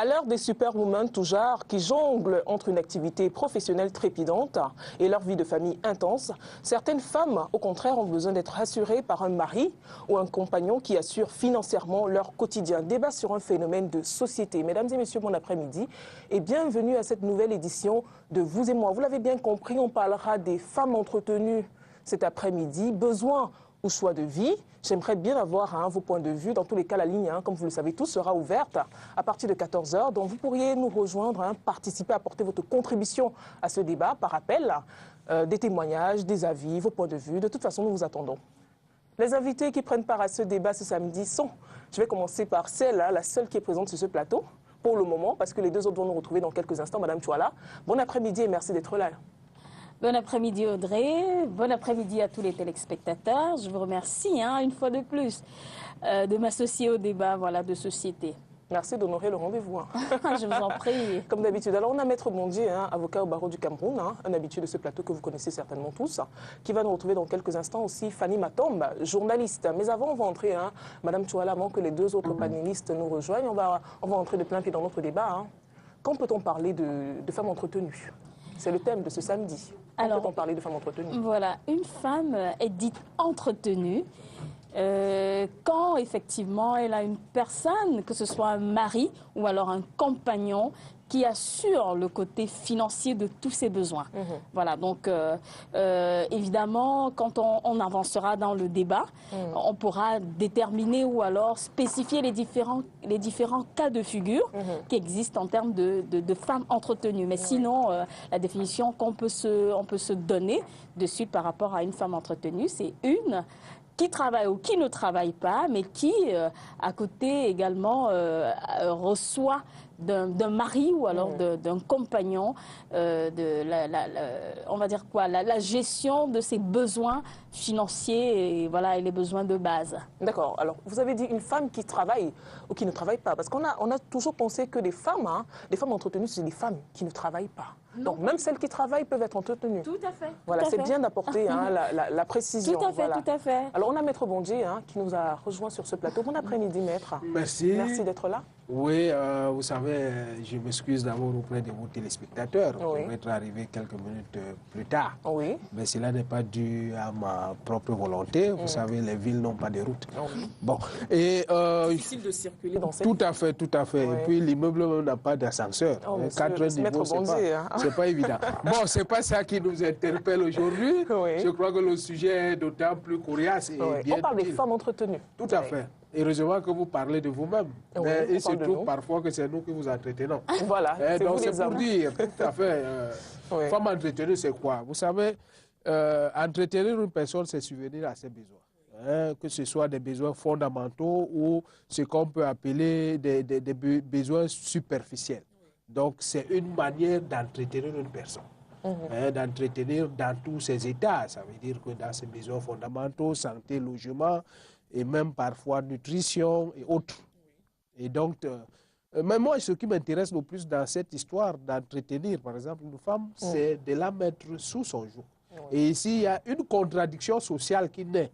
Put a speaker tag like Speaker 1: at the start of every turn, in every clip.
Speaker 1: À l'heure des superwomen tout genre qui jonglent entre une activité professionnelle trépidante et leur vie de famille intense, certaines femmes, au contraire, ont besoin d'être rassurées par un mari ou un compagnon qui assure financièrement leur quotidien. Débat sur un phénomène de société. Mesdames et messieurs, bon après-midi et bienvenue à cette nouvelle édition de Vous et moi. Vous l'avez bien compris, on parlera des femmes entretenues cet après-midi, besoin ou choix de vie. J'aimerais bien avoir vos points de vue. Dans tous les cas, la ligne, comme vous le savez tous, sera ouverte à partir de 14 h. Donc vous pourriez nous rejoindre, participer, apporter votre contribution à ce débat par appel, des témoignages, des avis, vos points de vue. De toute façon, nous vous attendons. Les invités qui prennent part à ce débat ce samedi sont, je vais commencer par celle-là, la seule qui est présente sur ce plateau, pour le moment, parce que les deux autres vont nous retrouver dans quelques instants. Madame Chouala, bon après-midi et merci d'être là.
Speaker 2: Bon après-midi Audrey, bon après-midi à tous les téléspectateurs. Je vous remercie une fois de plus de m'associer au débat de société.
Speaker 1: Merci d'honorer le rendez-vous.
Speaker 2: Je vous en prie.
Speaker 1: Comme d'habitude. Alors on a Maître Bondier, avocat au barreau du Cameroun, un habitué de ce plateau que vous connaissez certainement tous, qui va nous retrouver dans quelques instants aussi Fanny Matombe, journaliste. Mais avant, on va entrer, Madame Chouala, avant que les deux autres panélistes nous rejoignent, on va entrer de plein pied dans notre débat. Quand peut-on parler de femmes entretenues? C'est le thème de ce samedi. Quand peut-on parler de femmes entretenues?
Speaker 2: Voilà, une femme est dite entretenue quand effectivement elle a une personne, que ce soit un mari ou alors un compagnon, qui assure le côté financier de tous ses besoins. Voilà, donc évidemment, quand on avancera dans le débat, on pourra déterminer ou alors spécifier les différents cas de figure qui existent en termes de femmes entretenues. Mais sinon, la définition qu'on peut se donner de suite par rapport à une femme entretenue, c'est une qui travaille ou qui ne travaille pas, mais qui, à côté également, reçoit d'un mari ou alors d'un compagnon, on va dire quoi, la gestion de ses besoins financiers et les besoins de base.
Speaker 1: D'accord. Alors, vous avez dit une femme qui travaille ou qui ne travaille pas, parce qu'on a toujours pensé que les femmes entretenues, c'est des femmes qui ne travaillent pas.
Speaker 2: Non.
Speaker 1: Donc, même celles qui travaillent peuvent être entretenues.
Speaker 2: Tout à fait.
Speaker 1: Voilà, c'est bien d'apporter la précision.
Speaker 2: Tout à fait, tout à fait.
Speaker 1: Alors, on a Maître Bondier qui nous a rejoint sur ce plateau. Bon après-midi, Maître.
Speaker 3: Merci.
Speaker 1: Merci d'être là.
Speaker 3: Oui, vous savez, je m'excuse d'abord auprès de vos téléspectateurs pour être arrivé quelques minutes plus tard.
Speaker 1: Oui.
Speaker 3: Mais cela n'est pas dû à ma propre volonté. Vous savez, les villes n'ont pas de route. Bon, et
Speaker 1: difficile de circuler dans cette
Speaker 3: tout à fait, tout à fait. Et puis l'immeuble n'a pas d'ascenseur. 4 niveaux, c'est pas évident. Bon, c'est pas ça qui nous interpelle aujourd'hui. Je crois que le sujet est d'autant plus coriace et bien.
Speaker 1: On parle des femmes entretenues.
Speaker 3: Tout à fait. Heureusement que vous parlez de vous-même. Il se trouve parfois que c'est nous qui vous entretenons.
Speaker 1: Voilà.
Speaker 3: Donc c'est pour dire, tout à fait, femme entretenue, c'est quoi? Vous savez, entretenir une personne, c'est subvenir à ses besoins. Que ce soit des besoins fondamentaux ou ce qu'on peut appeler des besoins superficiels. Donc c'est une manière d'entretenir une personne. D'entretenir dans tous ses états. Ça veut dire que dans ses besoins fondamentaux, santé, logement, et même parfois nutrition et autres. Et donc, mais moi, ce qui m'intéresse le plus dans cette histoire d'entretenir, par exemple, une femme, c'est de la mettre sous son joug. Et ici, il y a une contradiction sociale qui naît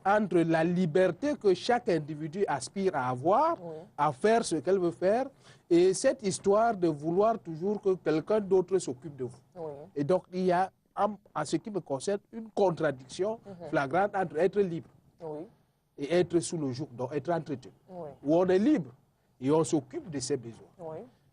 Speaker 3: entre la liberté que chaque individu aspire à avoir, à faire ce qu'elle veut faire, et cette histoire de vouloir toujours que quelqu'un d'autre s'occupe de vous. Et donc, il y a, en ce qui me concerne, une contradiction flagrante entre être libre et être sous le joug, donc être entretenu. Où on est libre et on s'occupe de ses besoins.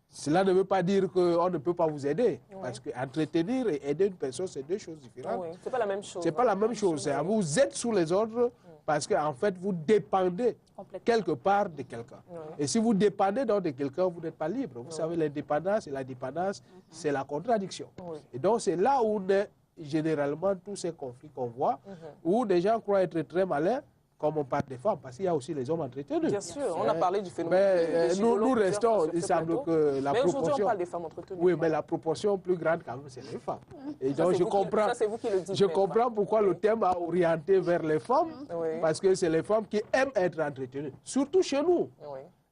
Speaker 3: Cela ne veut pas dire qu'on ne peut pas vous aider, parce qu'entretenir et aider une personne, c'est deux choses différentes.
Speaker 1: C'est pas la même chose.
Speaker 3: C'est pas la même chose. Vous êtes sous les ordres parce qu'en fait, vous dépendez quelque part de quelqu'un. Et si vous dépendez donc de quelqu'un, vous n'êtes pas libre. Vous savez, l'indépendance et la dépendance, c'est la contradiction. Et donc, c'est là où on est généralement tous ces conflits qu'on voit, où des gens croient être très malins, comme on parle des femmes, parce qu'il y a aussi les hommes entretenus.
Speaker 1: Bien sûr, on a parlé du phénomène.
Speaker 3: Mais nous restons, il semble que la proportion...
Speaker 1: aujourd'hui, on parle des femmes entretenues.
Speaker 3: Oui, mais la proportion plus grande, quand même, c'est les femmes. Et donc, je comprends,
Speaker 1: vous qui le dites,
Speaker 3: je comprends pourquoi le thème a orienté vers les femmes, parce que c'est les femmes qui aiment être entretenues, surtout chez nous.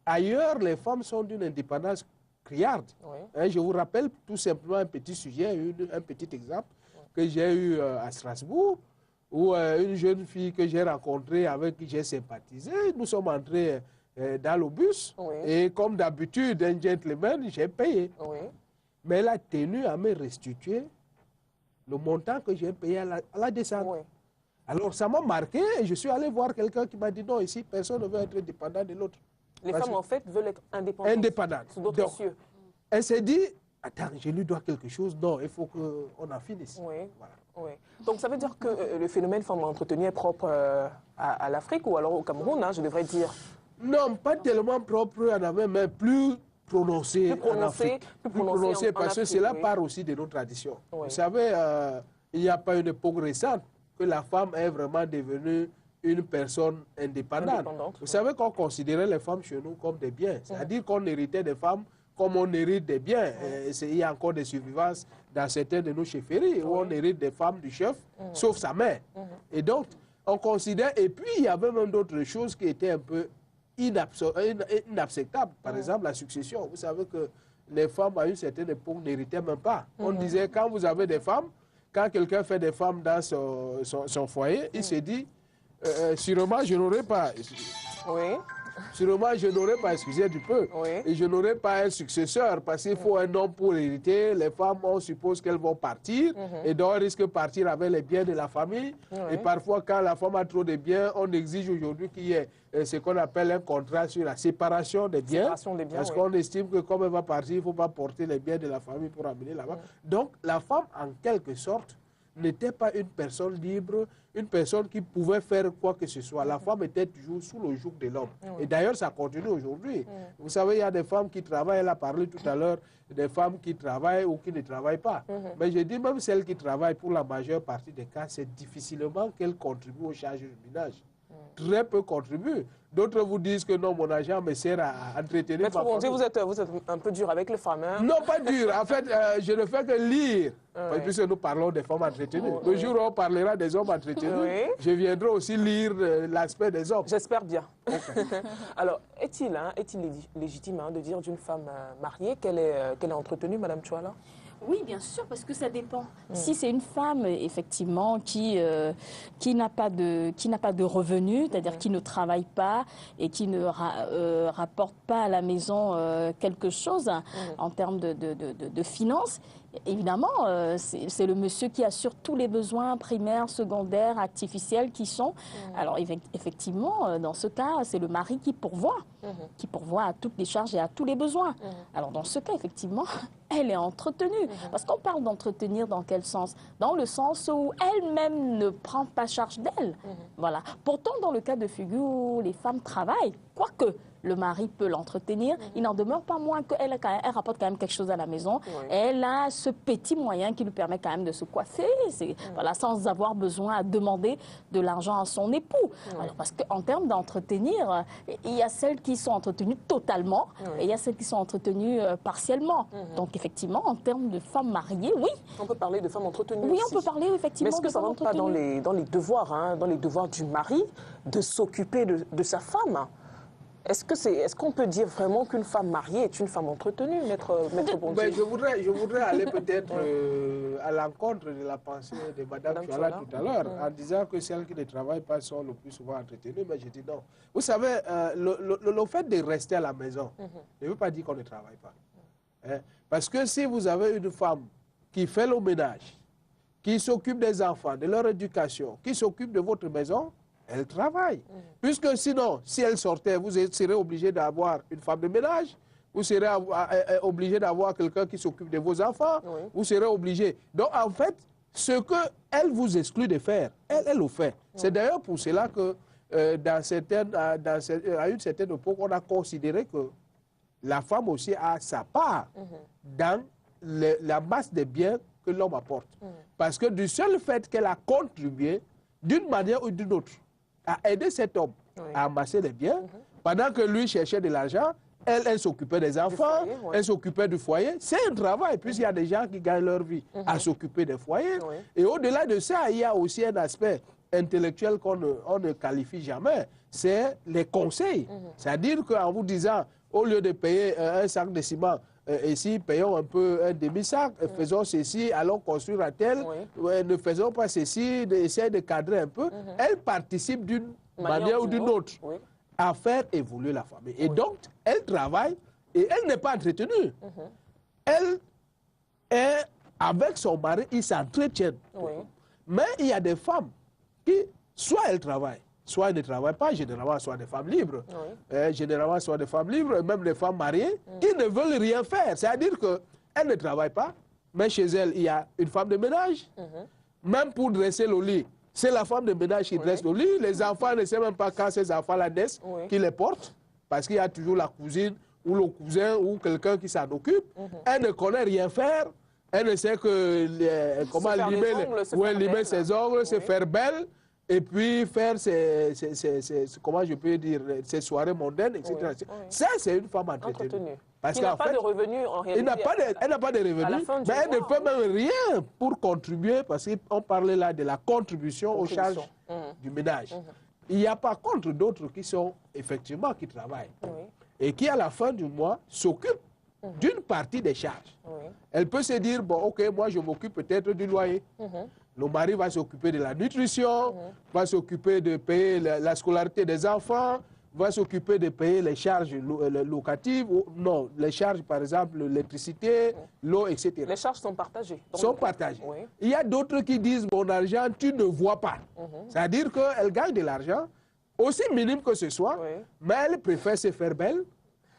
Speaker 3: Ailleurs, les femmes sont d'une indépendance criarde. Je vous rappelle tout simplement un petit sujet, un petit exemple que j'ai eu à Strasbourg, où une jeune fille que j'ai rencontrée, avec qui j'ai sympathisé, nous sommes entrés dans le bus.
Speaker 1: Oui.
Speaker 3: Et comme d'habitude, un gentleman, j'ai payé.
Speaker 1: Oui.
Speaker 3: Mais elle a tenu à me restituer le montant que j'ai payé à la descente.
Speaker 1: Oui.
Speaker 3: Alors ça m'a marqué et je suis allé voir quelqu'un qui m'a dit non, ici, personne ne veut être dépendant de l'autre.
Speaker 1: Les femmes, en fait, veulent être indépendantes.
Speaker 3: Indépendantes.
Speaker 1: Sous d'autres cieux.
Speaker 3: Elle s'est dit, attends, je lui dois quelque chose. Non, il faut qu'on en finisse.
Speaker 1: Oui.
Speaker 3: Voilà.
Speaker 1: Oui. Donc ça veut dire que le phénomène femme entretenue est propre à l'Afrique ou alors au Cameroun, hein, je devrais dire.
Speaker 3: Non, pas tellement propre en Afrique, mais plus prononcé en Afrique.
Speaker 1: Plus
Speaker 3: prononcé parce que
Speaker 1: Afrique,
Speaker 3: cela
Speaker 1: oui.
Speaker 3: part aussi de nos traditions.
Speaker 1: Oui.
Speaker 3: Vous savez, il n'y a pas une époque récente que la femme est vraiment devenue une personne indépendante. Vous savez qu'on considérait les femmes chez nous comme des biens. C'est-à-dire qu'on héritait des femmes comme on hérite des biens. Il y a encore des survivances dans certaines de nos chefferies où on hérite des femmes du chef, sauf sa mère. Et donc, on considère... Et puis, il y avait même d'autres choses qui étaient un peu inacceptables. Par exemple, la succession. Vous savez que les femmes, à une certaine époque, n'héritaient même pas. On disait, quand vous avez des femmes, quand quelqu'un fait des femmes dans son foyer, il se dit, sûrement, je n'aurai pas...
Speaker 1: Oui.
Speaker 3: Sûrement, je n'aurai pas, excusez du peu, et je n'aurai pas un successeur parce qu'il faut un homme pour hériter. Les femmes, on suppose qu'elles vont partir et donc elles risquent de partir avec les biens de la famille. Et parfois, quand la femme a trop de biens, on exige aujourd'hui qu'il y ait ce qu'on appelle un contrat sur la séparation des biens. Parce qu'on estime que comme elle va partir, il ne faut pas porter les biens de la famille pour amener là-bas. Donc, la femme, en quelque sorte, n'était pas une personne libre, une personne qui pouvait faire quoi que ce soit. La femme était toujours sous le joug de l'homme. Et d'ailleurs, ça continue aujourd'hui. Vous savez, il y a des femmes qui travaillent, elle a parlé tout à l'heure, des femmes qui travaillent ou qui ne travaillent pas. Mais je dis même celles qui travaillent, pour la majeure partie des cas, c'est difficilement qu'elles contribuent aux charges du ménage. Très peu contribuent. D'autres vous disent que non, mon argent me sert à entretenir ma famille.
Speaker 1: Vous êtes un peu dur avec les femmes, hein?
Speaker 3: Non, pas dur. En fait, je ne fais que lire. Puisque nous parlons des femmes entretenues. Le jour où on parlera des hommes entretenus, je viendrai aussi lire l'aspect des hommes.
Speaker 1: J'espère bien. Okay. Alors, est-il légitime de dire d'une femme mariée qu'elle est entretenue, Madame Chouala?
Speaker 2: Oui, bien sûr, parce que ça dépend. Si c'est une femme, effectivement, qui n'a pas de revenus, c'est-à-dire qui ne travaille pas et qui ne rapporte pas à la maison quelque chose en termes de finances, évidemment, c'est le monsieur qui assure tous les besoins primaires, secondaires, artificiels qui sont. Alors, effectivement, dans ce cas, c'est le mari qui pourvoit à toutes les charges et à tous les besoins. Alors, dans ce cas, effectivement, elle est entretenue. Parce qu'on parle d'entretenir dans quel sens? Dans le sens où elle-même ne prend pas charge d'elle. Voilà. Pourtant, dans le cas de figure où les femmes travaillent, quoique le mari peut l'entretenir, il n'en demeure pas moins qu'elle rapporte quand même quelque chose à la maison. Elle a ce petit moyen qui lui permet quand même de se coiffer, voilà, sans avoir besoin à demander de l'argent à son époux. Alors, parce qu'en termes d'entretenir, il y a celles qui sont entretenues totalement et il y a celles qui sont entretenues partiellement. Donc effectivement, en termes de femmes mariées, oui.
Speaker 1: On peut parler de femmes entretenues.
Speaker 2: Oui,
Speaker 1: aussi.
Speaker 2: on peut parler effectivement.
Speaker 1: Mais est-ce que ça ne rentre pas dans les devoirs, dans les devoirs du mari de s'occuper de sa femme? Est-ce qu'on peut dire vraiment qu'une femme mariée est une femme entretenue, maître Bondier?
Speaker 3: Je voudrais aller peut-être à l'encontre de la pensée de Mme Chouala tout à l'heure, en disant que celles qui ne travaillent pas sont le plus souvent entretenues, mais je dis non. Vous savez, le fait de rester à la maison ne veut pas dire qu'on ne travaille pas. Parce que si vous avez une femme qui fait le ménage, qui s'occupe des enfants, de leur éducation, qui s'occupe de votre maison, elle travaille. Puisque sinon, si elle sortait, vous serez obligé d'avoir une femme de ménage, vous serez obligé d'avoir quelqu'un qui s'occupe de vos enfants, vous serez obligé. Donc, en fait, ce qu'elle vous exclut de faire, elle le fait. C'est d'ailleurs pour cela que, à une certaine époque, on a considéré que la femme aussi a sa part dans la masse des biens que l'homme apporte. Parce que du seul fait qu'elle a contribué, d'une manière ou d'une autre, à aider cet homme à amasser les biens, pendant que lui cherchait de l'argent, elle s'occupait des enfants, elle s'occupait du foyer. C'est un travail, puisqu'il y a des gens qui gagnent leur vie à s'occuper des foyers. Et au-delà de ça, il y a aussi un aspect intellectuel qu'on ne qualifie jamais, c'est les conseils. C'est-à-dire qu'en vous disant, au lieu de payer un sac de ciment, ici, payons un peu un demi-sac, faisons ceci, allons construire à tel, ne faisons pas ceci, essayons de cadrer un peu. Elle participe d'une manière ou d'une autre à faire évoluer la famille. Et donc, elle travaille et elle n'est pas entretenue. Elle est avec son mari, ils s'entretiennent. Mais il y a des femmes qui, soit elles travaillent, soit elles ne travaillent pas, généralement, soit des femmes libres. Généralement, soit des femmes libres, même des femmes mariées, qui ne veulent rien faire. C'est-à-dire qu'elles ne travaillent pas, mais chez elles, il y a une femme de ménage. Même pour dresser le lit, c'est la femme de ménage qui dresse le lit. Les enfants ne savent même pas quand ces enfants-là naissent, qui les portent, parce qu'il y a toujours la cousine ou le cousin ou quelqu'un qui s'en occupe. Elle ne connaît rien faire. Elle ne sait que comment limer ses ongles, se faire belle, et puis faire comment je peux dire, ses soirées mondaines, etc. Ça, c'est une femme entretenue.
Speaker 1: Parce qu'elle n'a pas de revenus en réalité.
Speaker 3: Elle n'a pas de revenus, mais elle ne fait même rien pour contribuer, parce qu'on parlait là de la contribution aux charges du ménage. Il y a par contre d'autres qui sont effectivement qui travaillent et qui à la fin du mois s'occupent d'une partie des charges. Elle peut se dire, bon, ok, moi je m'occupe peut-être du loyer. Le mari va s'occuper de la nutrition, va s'occuper de payer la scolarité des enfants, va s'occuper de payer les charges locatives, non, les charges par exemple, l'électricité, l'eau, etc.
Speaker 1: Les charges sont partagées.
Speaker 3: Sont partagées. Il y a d'autres qui disent, mon argent, tu ne vois pas. C'est-à-dire qu'elle gagne de l'argent, aussi minime que ce soit, mais elle préfère se faire belle,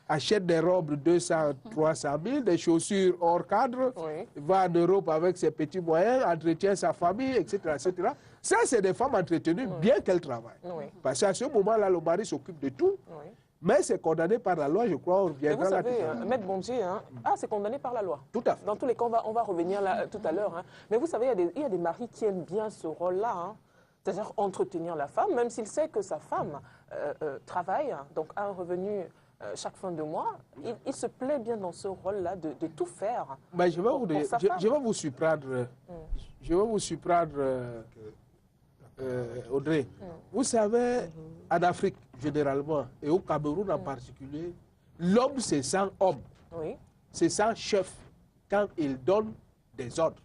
Speaker 3: achète des robes de 200, 300 000, des chaussures hors cadre, va en Europe avec ses petits moyens, entretient sa famille, etc. etc. Ça, c'est des femmes entretenues, bien qu'elles travaillent. Parce qu'à ce moment-là, le mari s'occupe de tout, mais c'est condamné par la loi, je crois, on reviendra là.
Speaker 1: Vous savez, Maître Bondjé, c'est condamné par la loi.
Speaker 3: Tout à fait.
Speaker 1: Dans tous les cas, on va revenir là tout à l'heure. Mais vous savez, il y a des maris qui aiment bien ce rôle-là, c'est-à-dire entretenir la femme, même s'il sait que sa femme travaille, donc a un revenu chaque fin de mois, il se plaît bien dans ce rôle-là de tout faire.
Speaker 3: Mais je vais vous surprendre. Je vais vous surprendre, Audrey. Vous savez, en Afrique, généralement, et au Cameroun en particulier, l'homme se sent homme, se sent chef quand il donne des ordres.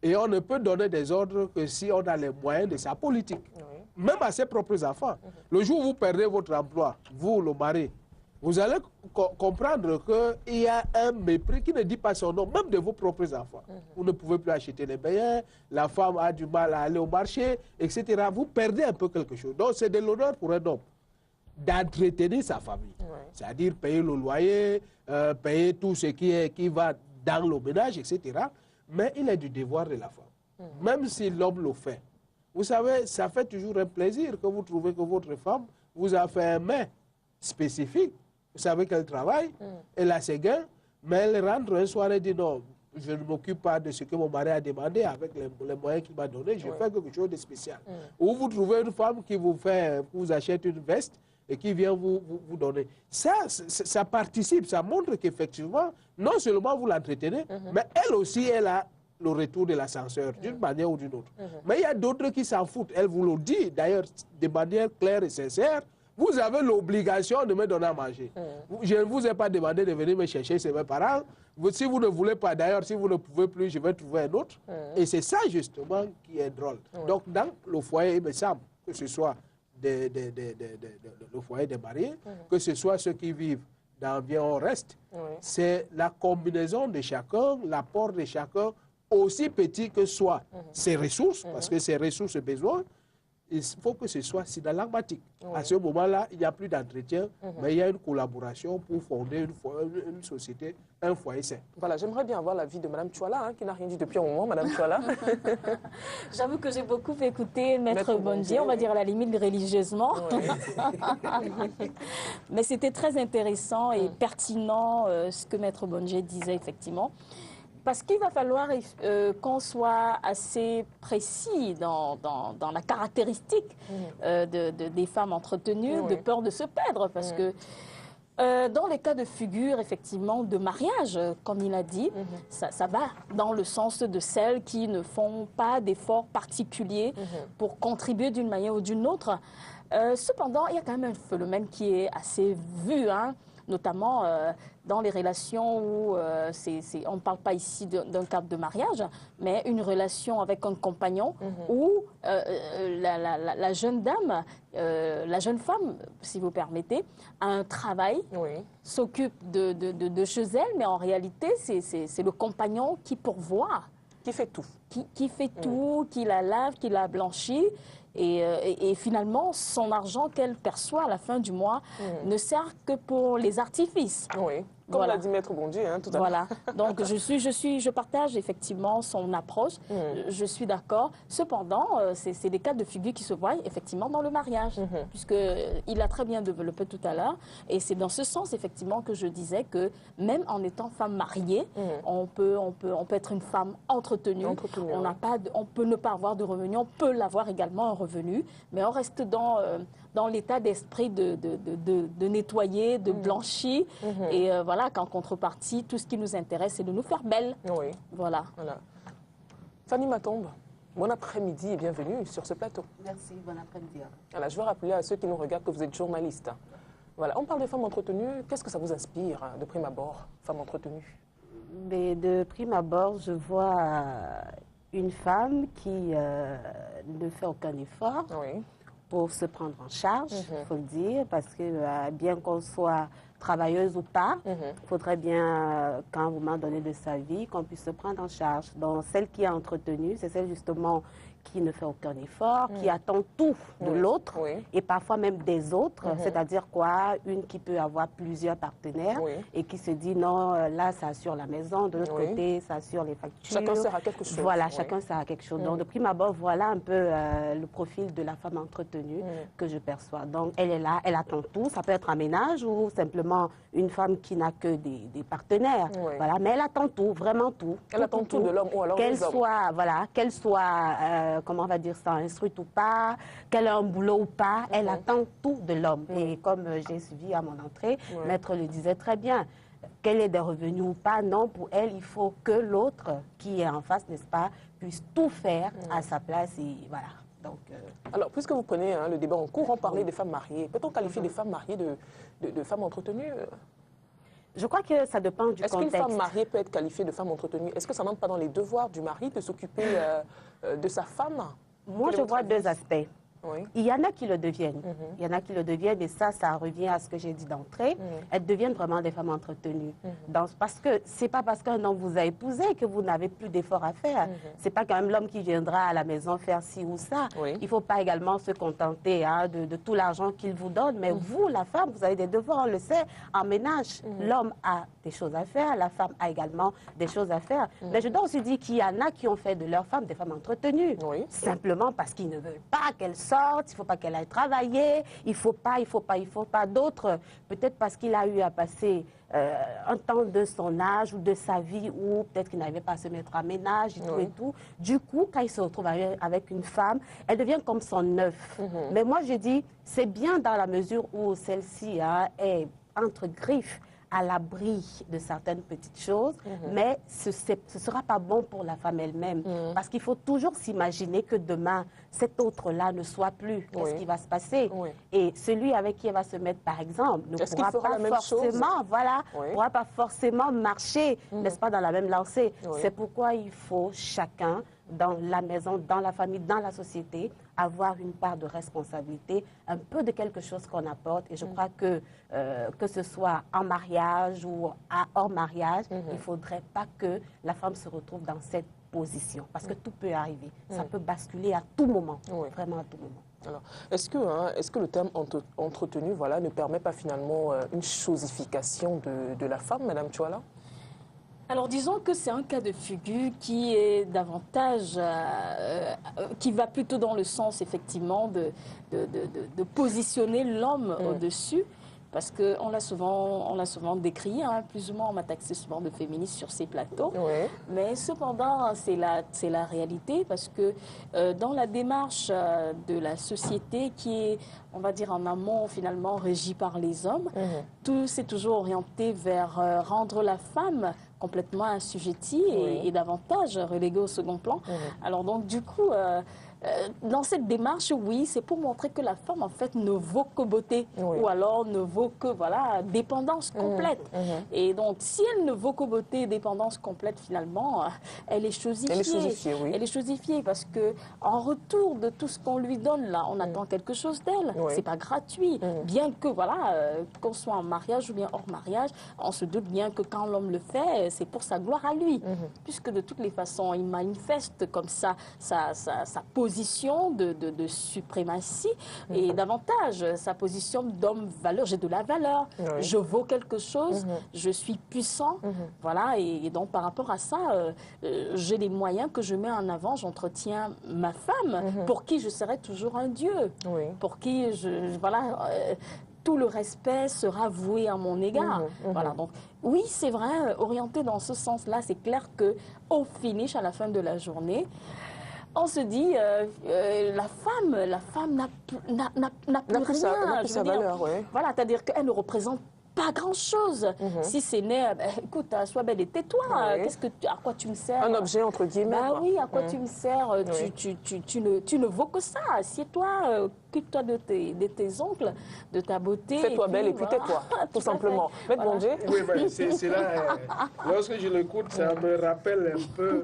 Speaker 3: Et on ne peut donner des ordres que si on a les moyens de sa politique. Même à ses propres enfants. Le jour où vous perdez votre emploi, vous, le mari, vous allez comprendre qu'il y a un mépris qui ne dit pas son nom, même de vos propres enfants. Vous ne pouvez plus acheter les biens, la femme a du mal à aller au marché, etc. Vous perdez un peu quelque chose. Donc c'est de l'honneur pour un homme d'entretenir sa famille. C'est-à-dire payer le loyer, payer tout ce qui va dans le ménage, etc. Mais il est du devoir de la femme, même si l'homme le fait. Vous savez, ça fait toujours un plaisir que vous trouvez que votre femme vous a fait un mets spécifique. Vous savez qu'elle travaille, elle a ses gains, mais elle rentre un soir et dit non, je ne m'occupe pas de ce que mon mari a demandé avec les moyens qu'il m'a donné, je fais quelque chose de spécial. Ou vous trouvez une femme qui vous achète une veste et qui vient vous donner. Ça participe, ça montre qu'effectivement, non seulement vous l'entretenez, mais elle aussi, elle a le retour de l'ascenseur, d'une manière ou d'une autre. Mais il y a d'autres qui s'en foutent. Elle vous le dit, d'ailleurs, de manière claire et sincère. Vous avez l'obligation de me donner à manger. Je ne vous ai pas demandé de venir me chercher chez mes parents. Si vous ne voulez pas, d'ailleurs, si vous ne pouvez plus, je vais trouver un autre. Et c'est ça, justement, qui est drôle. Donc, dans le foyer, il me semble que ce soit le foyer des mariés, que ce soit ceux qui vivent dans bien au reste, c'est la combinaison de chacun, l'apport de chacun, aussi petit que soient ses ressources, parce que ses ressources et besoins, il faut que ce soit synalagmatique. À ce moment-là, il n'y a plus d'entretien, mais il y a une collaboration pour fonder une société, un foyer sain.
Speaker 1: Voilà, j'aimerais bien avoir l'avis de Mme Tchouala, qui n'a rien dit depuis un moment, Mme Tchouala.
Speaker 2: J'avoue que j'ai beaucoup écouté Maître Bondjé, on va dire à la limite religieusement. Mais c'était très intéressant et pertinent ce que Maître Bondjé disait effectivement. Parce qu'il va falloir qu'on soit assez précis dans la caractéristique des femmes entretenues, de peur de se perdre. Parce que dans les cas de figure, effectivement, de mariage, comme il a dit, ça va dans le sens de celles qui ne font pas d'efforts particuliers pour contribuer d'une manière ou d'une autre. Cependant, il y a quand même un phénomène qui est assez vu, notamment dans les relations où on ne parle pas ici d'un cadre de mariage, mais une relation avec un compagnon où la jeune dame, la jeune femme, si vous permettez, a un travail, s'occupe de chez elle, mais en réalité, c'est le compagnon qui pourvoit.
Speaker 1: Qui fait tout.
Speaker 2: Qui fait tout, qui la lave, qui la blanchit. Et finalement, son argent qu'elle perçoit à la fin du mois ne sert que pour les artifices.
Speaker 1: Oui, comme l'a dit Maître Bondier tout à l'heure.
Speaker 2: Voilà, donc je partage effectivement son approche, je suis d'accord. Cependant, c'est des cas de figure qui se voient effectivement dans le mariage, puisqu'il a très bien développé tout à l'heure. Et c'est dans ce sens effectivement que je disais que même en étant femme mariée, on peut être une femme entretenue. On peut ne pas avoir de revenus, on peut l'avoir également un revenu, mais on reste dans l'état d'esprit de nettoyer, de blanchir. Et voilà, qu'en contrepartie, tout ce qui nous intéresse, c'est de nous faire belles.
Speaker 1: Oui.
Speaker 2: Voilà.
Speaker 1: Fanny Matombe, bon après-midi et bienvenue sur ce plateau.
Speaker 4: Merci, bon après-midi.
Speaker 1: Voilà, je veux rappeler à ceux qui nous regardent que vous êtes journaliste. Voilà, on parle des femmes entretenues. Qu'est-ce que ça vous inspire de prime abord, femmes entretenues?
Speaker 4: Mais de prime abord, je vois une femme qui ne fait aucun effort pour se prendre en charge, il faut le dire, parce que bien qu'on soit travailleuse ou pas, il faudrait bien qu'à un moment donné de sa vie, qu'on puisse se prendre en charge. Donc celle qui est entretenue, c'est celle justement qui ne fait aucun effort, qui attend tout de l'autre et parfois même des autres, c'est-à-dire quoi, une qui peut avoir plusieurs partenaires et qui se dit non, là ça assure la maison, de l'autre côté ça assure les factures.
Speaker 1: Chacun sert à quelque chose.
Speaker 4: Voilà, chacun sert à quelque chose. Donc de prime abord, voilà un peu le profil de la femme entretenue que je perçois. Donc elle est là, elle attend tout, ça peut être un ménage ou simplement une femme qui n'a que des partenaires. Voilà, mais elle attend tout, vraiment tout.
Speaker 1: Elle attend tout de l'homme ou alors
Speaker 4: qu'elle soit, voilà, qu'elle soit, comment on va dire ça, instruite ou pas, qu'elle ait un boulot ou pas, elle attend tout de l'homme. Et comme j'ai suivi à mon entrée, Maître le disait très bien, qu'elle ait des revenus ou pas, non, pour elle, il faut que l'autre qui est en face, n'est-ce pas, puisse tout faire à sa place et voilà. Donc,
Speaker 1: alors, puisque vous prenez le débat en cours, on parlait des femmes mariées. Peut-on qualifier des femmes mariées de femmes entretenues?
Speaker 4: Je crois que ça dépend du contexte.
Speaker 1: Est-ce qu'une femme mariée peut être qualifiée de femme entretenue? Est-ce que ça n'entre pas dans les devoirs du mari de s'occuper de sa femme?
Speaker 4: Moi, je vois deux aspects. Il y en a qui le deviennent. Il y en a qui le deviennent et ça revient à ce que j'ai dit d'entrée. Elles deviennent vraiment des femmes entretenues. Parce que c'est pas parce qu'un homme vous a épousé que vous n'avez plus d'efforts à faire. C'est pas quand même l'homme qui viendra à la maison faire ci ou ça. Il ne faut pas également se contenter de tout l'argent qu'il vous donne. Mais vous, la femme, vous avez des devoirs, on le sait, en ménage. L'homme a des choses à faire, la femme a également des choses à faire. Mais je dois aussi dire qu'il y en a qui ont fait de leurs femmes des femmes entretenues. Simplement parce qu'ils ne veulent pas qu'elles sortent, il ne faut pas qu'elle aille travailler, il ne faut pas. D'autres, peut-être parce qu'il a eu à passer un temps de son âge ou de sa vie où peut-être qu'il n'arrivait pas à se mettre à ménage et tout et tout. Du coup, quand il se retrouve avec une femme, elle devient comme son œuf. Mais moi, je dis, c'est bien dans la mesure où celle-ci est entre griffes, à l'abri de certaines petites choses, mais ce ne sera pas bon pour la femme elle-même. Parce qu'il faut toujours s'imaginer que demain, cet autre-là ne soit plus. Qu'est-ce qui va se passer? Et celui avec qui elle va se mettre, par exemple, ne pourra pas forcément marcher, n'est-ce pas, dans la même lancée. C'est pourquoi il faut chacun, dans la maison, dans la famille, dans la société, avoir une part de responsabilité, un peu de quelque chose qu'on apporte. Et je crois que ce soit en mariage ou hors mariage, il ne faudrait pas que la femme se retrouve dans cette position. Parce que tout peut arriver. Ça peut basculer à tout moment, vraiment à tout moment.
Speaker 1: Alors, est-ce que le terme entretenu ne permet pas finalement une chosification de la femme, Madame Chouala?
Speaker 2: Alors disons que c'est un cas de figure qui est davantage, qui va plutôt dans le sens effectivement de positionner l'homme au-dessus, parce qu'on l'a souvent décrit, plus ou moins on m'a taxé souvent de féministe sur ces plateaux, mais cependant c'est la réalité, parce que dans la démarche de la société qui est, on va dire en amont finalement régie par les hommes, tout s'est toujours orienté vers rendre la femme complètement assujettie et davantage reléguée au second plan. Alors donc du coup, dans cette démarche, oui, c'est pour montrer que la femme, en fait, ne vaut que beauté, ou alors ne vaut que, voilà, dépendance complète. Et donc, si elle ne vaut que beauté et dépendance complète, finalement, elle est chosifiée.
Speaker 1: Elle est chosifiée, oui.
Speaker 2: Elle est chosifiée parce que, en retour de tout ce qu'on lui donne, là, on attend quelque chose d'elle. C'est pas gratuit. Bien que, voilà, qu'on soit en mariage ou bien hors mariage, on se doute bien que quand l'homme le fait, c'est pour sa gloire à lui. Puisque de toutes les façons, il manifeste comme ça sa position de suprématie et davantage sa position d'homme valeur. J'ai de la valeur, je vaux quelque chose, je suis puissant. Voilà, et donc par rapport à ça, j'ai les moyens que je mets en avant, j'entretiens ma femme, pour qui je serai toujours un Dieu, pour qui voilà, tout le respect sera voué à mon égard. Voilà, donc oui, c'est vrai, orienté dans ce sens-là, c'est clair qu'au finish, à la fin de la journée, on se dit, la femme n'a plus rien.
Speaker 1: N'a plus sa valeur,
Speaker 2: Voilà, c'est-à-dire qu'elle ne représente pas grand-chose. Si c'est né, écoute, sois belle et tais-toi. À quoi tu me sers?
Speaker 1: Un objet, entre guillemets.
Speaker 2: Bah oui, à quoi tu me sers? Tu ne vaux que ça. Assieds-toi, occupe-toi de tes ongles, de ta beauté.
Speaker 1: Fais-toi belle et puis tais-toi, tout simplement. Maître Bondje.
Speaker 3: Oui, ben, c'est là, lorsque je l'écoute, ça me rappelle un peu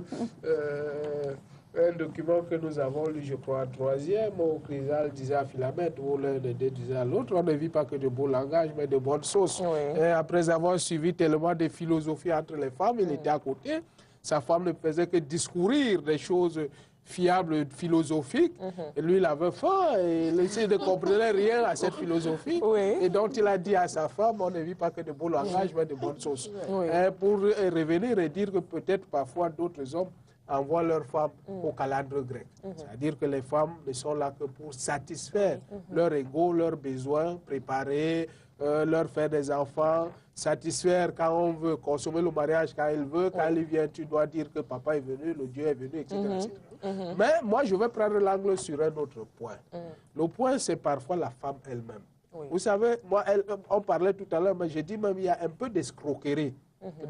Speaker 3: un document que nous avons lu, je crois, en 3e, où Chrysal disait à Philamètre, où l'un des deux disait à l'autre, on ne vit pas que de beaux langages, mais de bonnes sauces. Et après avoir suivi tellement de philosophies entre les femmes, il était à côté. Sa femme ne faisait que discourir des choses fiables, philosophiques. Et lui, il avait faim et il ne comprenait rien à cette philosophie. Et donc, il a dit à sa femme, on ne vit pas que de beaux langages, mais de bonnes sauces. Et pour revenir et dire que peut-être parfois d'autres hommes envoient leurs femmes au calendrier grec. C'est-à-dire que les femmes ne sont là que pour satisfaire leur ego, leurs besoins, préparer, leur faire des enfants, satisfaire quand on veut, consommer le mariage quand il veut, quand il vient, tu dois dire que papa est venu, le Dieu est venu, etc. Mais moi, je vais prendre l'angle sur un autre point. Le point, c'est parfois la femme elle-même. Vous savez, moi, on parlait tout à l'heure, mais j'ai dit même il y a un peu d'escroquerie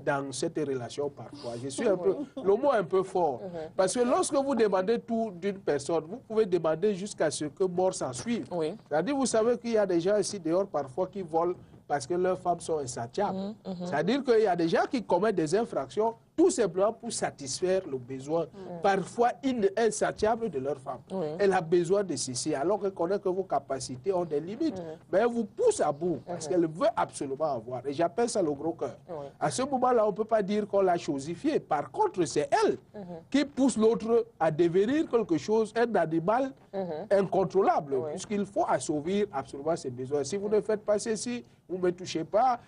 Speaker 3: dans cette relation parfois. Je suis un peu, le mot est un peu fort. Parce que lorsque vous demandez tout d'une personne, vous pouvez demander jusqu'à ce que mort s'en suive. C'est-à-dire, vous savez qu'il y a des gens ici dehors parfois qui volent parce que leurs femmes sont insatiables. C'est-à-dire qu'il y a des gens qui commettent des infractions tout simplement pour satisfaire le besoin, parfois insatiable de leur femme. Elle a besoin de ceci, alors qu'elle connaît que vos capacités ont des limites. Mais elle vous pousse à bout, parce qu'elle veut absolument avoir. Et j'appelle ça le gros cœur. À ce moment-là, on ne peut pas dire qu'on l'a chosifiée. Par contre, c'est elle qui pousse l'autre à devenir quelque chose, un animal incontrôlable, puisqu'il faut assouvir absolument ses besoins. Si vous ne faites pas ceci, vous ne me touchez pas.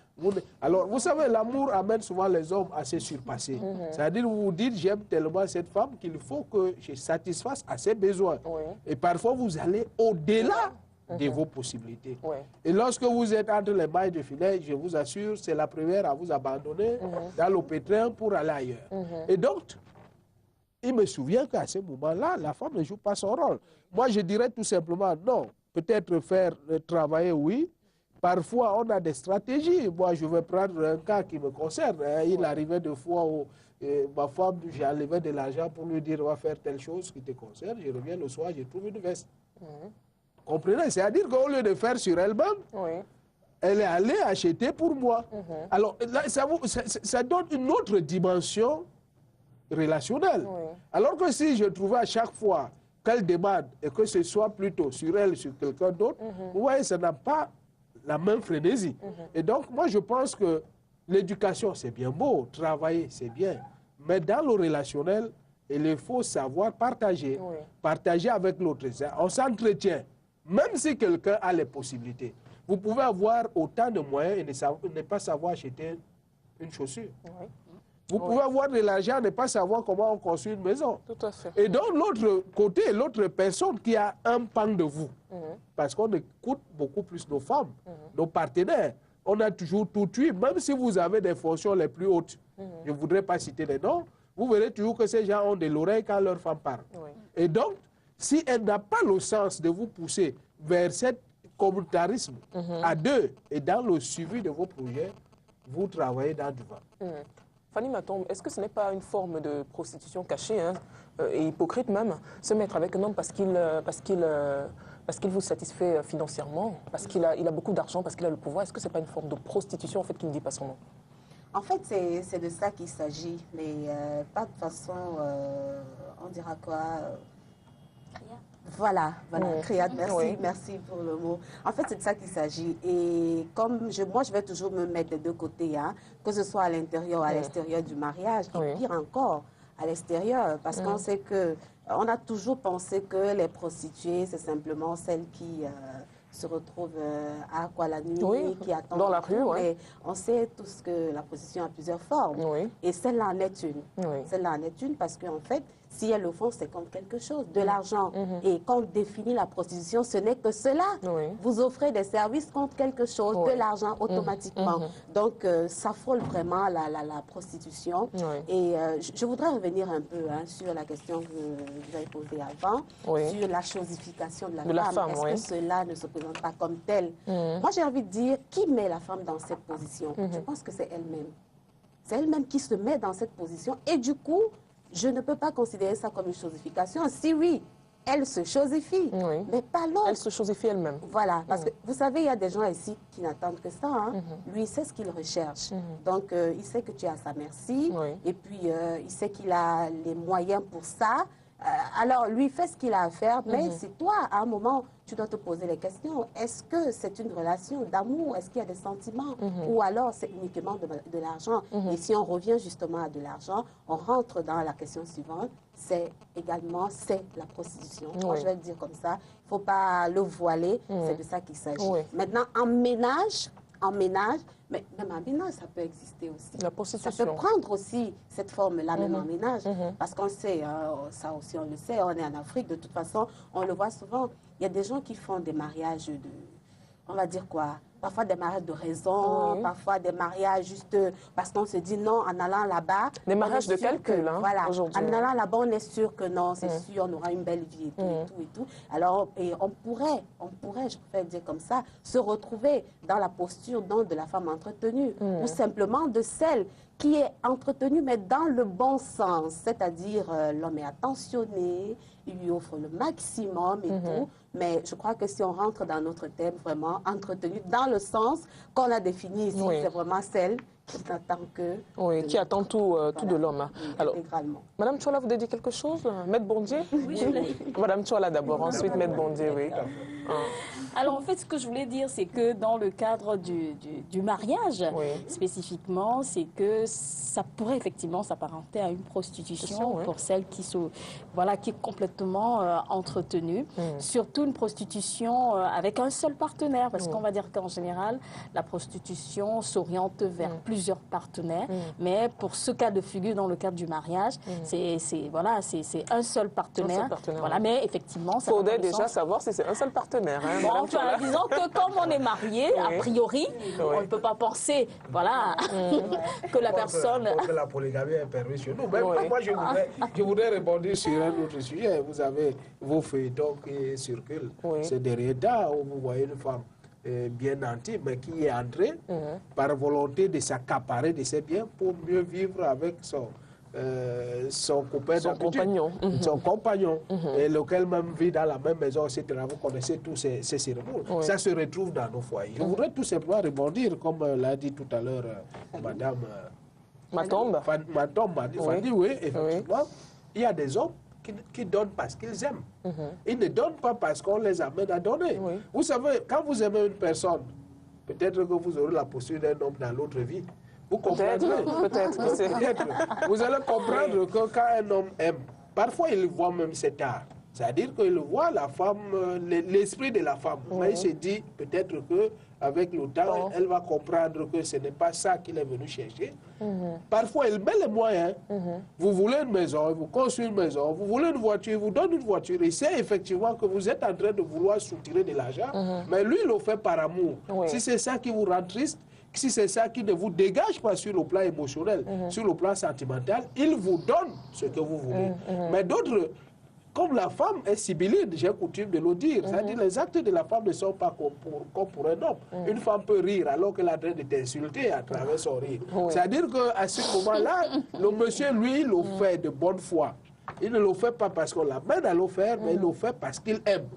Speaker 3: Alors, vous savez, l'amour amène souvent les hommes à se surpasser. C'est-à-dire, vous vous dites, j'aime tellement cette femme qu'il faut que je satisfasse à ses besoins. Et parfois, vous allez au-delà de vos possibilités. Et lorsque vous êtes entre les mailles de filet, je vous assure, c'est la première à vous abandonner dans le pétrin pour aller ailleurs. Et donc, il me souvient qu'à ce moment-là, la femme ne joue pas son rôle. Moi, je dirais tout simplement non. Peut-être faire travailler, oui. Parfois, on a des stratégies. Moi, je vais prendre un cas qui me concerne. Il arrivait deux fois où ma femme, j'ai enlevé de l'argent pour lui dire, on va faire telle chose qui te concerne. Je reviens le soir, je trouve une veste. Comprenez? C'est-à-dire qu'au lieu de faire sur elle-même, elle est allée acheter pour moi. Alors, là, ça donne une autre dimension relationnelle. Alors que si je trouvais à chaque fois qu'elle demande et que ce soit plutôt sur elle, sur quelqu'un d'autre, vous voyez, ça n'a pas la même frénésie. Et donc, moi, je pense que l'éducation, c'est bien beau, travailler, c'est bien. Mais dans le relationnel, il faut savoir partager. Partager avec l'autre. On s'entretient. Même si quelqu'un a les possibilités. Vous pouvez avoir autant de moyens et ne pas savoir acheter une chaussure. Vous pouvez avoir de l'argent et ne pas savoir comment on construit une maison.
Speaker 1: Tout à fait.
Speaker 3: Et donc, l'autre côté, l'autre personne qui a un pan de vous, parce qu'on écoute beaucoup plus nos femmes, nos partenaires. On a toujours tout tué, même si vous avez des fonctions les plus hautes. Je ne voudrais pas citer les noms. Vous verrez toujours que ces gens ont de l'oreille quand leur femme parle. Et donc, si elle n'a pas le sens de vous pousser vers cet communautarisme à deux et dans le suivi de vos projets, vous travaillez dans du vent.
Speaker 1: Fanny Matombe, est-ce que ce n'est pas une forme de prostitution cachée et hypocrite même, se mettre avec un homme parce qu'il vous satisfait financièrement, parce qu'il a beaucoup d'argent, parce qu'il a le pouvoir? Est-ce que ce n'est pas une forme de prostitution en fait qui ne dit pas son nom?
Speaker 4: En fait, c'est de ça qu'il s'agit, mais pas de façon, on dira quoi Voilà, criade, merci pour le mot. En fait, c'est de ça qu'il s'agit. Et comme moi, je vais toujours me mettre des deux côtés, que ce soit à l'intérieur ou à l'extérieur du mariage, et pire encore, à l'extérieur, parce qu'on sait que, on a toujours pensé que les prostituées, c'est simplement celles qui se retrouvent à quoi la nuit, qui attendent
Speaker 1: dans la rue.
Speaker 4: Mais on sait tous que la prostitution a plusieurs formes. Et celle-là en est une. Celle-là en est une parce qu'en fait, si elles le font, c'est comme quelque chose, de l'argent. Et quand on définit la prostitution, ce n'est que cela. Vous offrez des services contre quelque chose, de l'argent automatiquement. Donc, ça frôle vraiment la prostitution. Et je voudrais revenir un peu sur la question que vous avez posée avant, sur la chosification de la femme. Est-ce que cela ne se présente pas comme tel? Moi, j'ai envie de dire, qui met la femme dans cette position? Je pense que c'est elle-même. C'est elle-même qui se met dans cette position. Et du coup, je ne peux pas considérer ça comme une chosification. Si oui, elle se chosifie, mais pas l'autre.
Speaker 1: Elle se chosifie elle-même.
Speaker 4: Voilà, parce que vous savez, il y a des gens ici qui n'attendent que ça. Lui, il sait ce qu'il recherche. Donc, il sait que tu es à sa merci. Et puis, il sait qu'il a les moyens pour ça. Alors, lui fait ce qu'il a à faire, mais c'est toi, à un moment, tu dois te poser les questions. Est-ce que c'est une relation d'amour? Est-ce qu'il y a des sentiments? Ou alors, c'est uniquement de l'argent? Et si on revient justement à de l'argent, on rentre dans la question suivante, c'est la prostitution. Moi, je vais le dire comme ça. Il ne faut pas le voiler, c'est de ça qu'il s'agit. Maintenant, en ménage, mais même en ménage, ça peut exister aussi.
Speaker 1: La prostitution.
Speaker 4: Ça peut prendre aussi cette forme-là, même en ménage. Parce qu'on sait, ça aussi on le sait, on est en Afrique, de toute façon, on le voit souvent. Il y a des gens qui font des mariages on va dire quoi, parfois des mariages de raison, parfois des mariages juste parce qu'on se dit non, en allant là-bas...
Speaker 1: Des mariages de calcul,
Speaker 4: voilà,
Speaker 1: aujourd'hui.
Speaker 4: En allant là-bas, on est sûr que non, c'est sûr, on aura une belle vie et tout. Alors, on pourrait, je préfère dire comme ça, se retrouver dans la posture de la femme entretenue, ou simplement de celle qui est entretenue, mais dans le bon sens, c'est-à-dire l'homme est attentionné, il lui offre le maximum et tout, mais je crois que si on rentre dans notre thème, vraiment entretenu, dans le sens qu'on a défini ici, c'est vraiment celle qui n'attend que...
Speaker 1: qui attend tout de l'homme. Alors,
Speaker 4: intégralement.
Speaker 1: Madame Tchola, vous avez dit quelque chose? Maître Bondier?
Speaker 2: Oui, je l'ai.
Speaker 1: Madame Tchola d'abord, ensuite Maître Bondier, oui.
Speaker 2: Alors, en fait, ce que je voulais dire, c'est que dans le cadre du mariage, spécifiquement, c'est que ça pourrait effectivement s'apparenter à une prostitution pour celle qui est complètement entretenue. Surtout une prostitution avec un seul partenaire, parce qu'on va dire qu'en général, la prostitution s'oriente vers plusieurs partenaires. Mais pour ce cas de figure, dans le cadre du mariage, c'est un seul partenaire. Voilà, mais effectivement, ça
Speaker 1: faudrait déjà savoir si c'est un seul partenaire.
Speaker 2: Bon, disons que comme on est marié, a priori, on ne peut pas penser, que la personne...
Speaker 3: Que la polygamie est permise chez nous. Mais moi, je voudrais rebondir sur un autre sujet. Vous avez vos feuilletons qui circulent ces derniers temps où vous voyez une femme bien nantie, mais qui est entrée par volonté de s'accaparer de ses biens pour mieux vivre avec son copain, son compagnon, et lequel même vit dans la même maison, etc. Vous connaissez tous ces cérémonies. Ça se retrouve dans nos foyers. Je voudrais tout simplement rebondir, comme l'a dit tout à l'heure Madame
Speaker 1: Matombe.
Speaker 3: Fanny, oui, effectivement, il y a des hommes qui donnent parce qu'ils aiment. Ils ne donnent pas parce qu'on les amène à donner. Vous savez, quand vous aimez une personne, peut-être que vous aurez la posture d'un homme dans l'autre vie. Vous comprendrez. Peut-être. Vous allez comprendre que quand un homme aime, parfois il voit même cet art. C'est-à-dire qu'il voit la femme, l'esprit de la femme. Mais il se dit peut-être qu'avec le temps, elle va comprendre que ce n'est pas ça qu'il est venu chercher. Parfois, il met les moyens. Vous voulez une maison, vous construisez une maison. Vous voulez une voiture, vous donne une voiture. Il sait effectivement que vous êtes en train de vouloir soutirer de l'argent. Mais lui, il le fait par amour. Si c'est ça qui vous rend triste, si c'est ça qui ne vous dégage pas sur le plan émotionnel, sur le plan sentimental, il vous donne ce que vous voulez. Mais d'autres comme la femme est sibylline, j'ai coutume de le dire. C'est-à-dire les actes de la femme ne sont pas comme pour un homme. Une femme peut rire alors qu'elle est en train de t'insulter à travers son rire. C'est-à-dire qu'à ce moment-là, le monsieur, lui, le fait de bonne foi. Il ne le fait pas parce qu'on l'amène à le faire, mais il le fait parce qu'il aime.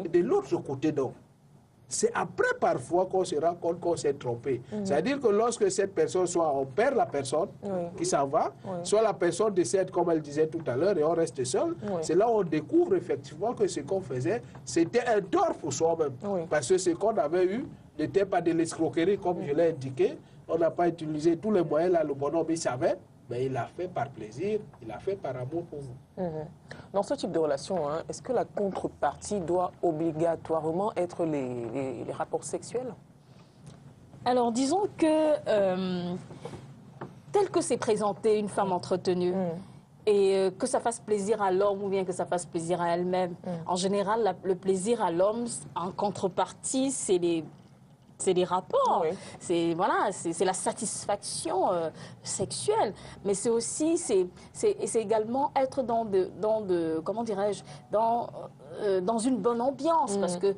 Speaker 3: Et de l'autre côté, donc, c'est après parfois qu'on se rend compte qu'on s'est trompé. C'est-à-dire que lorsque cette personne, soit on perd la personne qui s'en va, soit la personne décède, comme elle disait tout à l'heure, et on reste seul, c'est là où on découvre effectivement que ce qu'on faisait, c'était un tort pour soi-même. Parce que ce qu'on avait eu n'était pas de l'escroquerie, comme je l'ai indiqué. On n'a pas utilisé tous les moyens, là, le bonhomme, il savait. Mais il l'a fait par plaisir, il l'a fait par amour pour vous.
Speaker 1: Dans ce type de relation, est-ce que la contrepartie doit obligatoirement être les rapports sexuels?
Speaker 2: Alors, disons que, tel que c'est présenté, une femme entretenue, et que ça fasse plaisir à l'homme ou bien que ça fasse plaisir à elle-même, en général, le plaisir à l'homme, en contrepartie, c'est les rapports, c'est la satisfaction sexuelle, mais c'est aussi c'est également être comment dirais-je, dans une bonne ambiance, parce que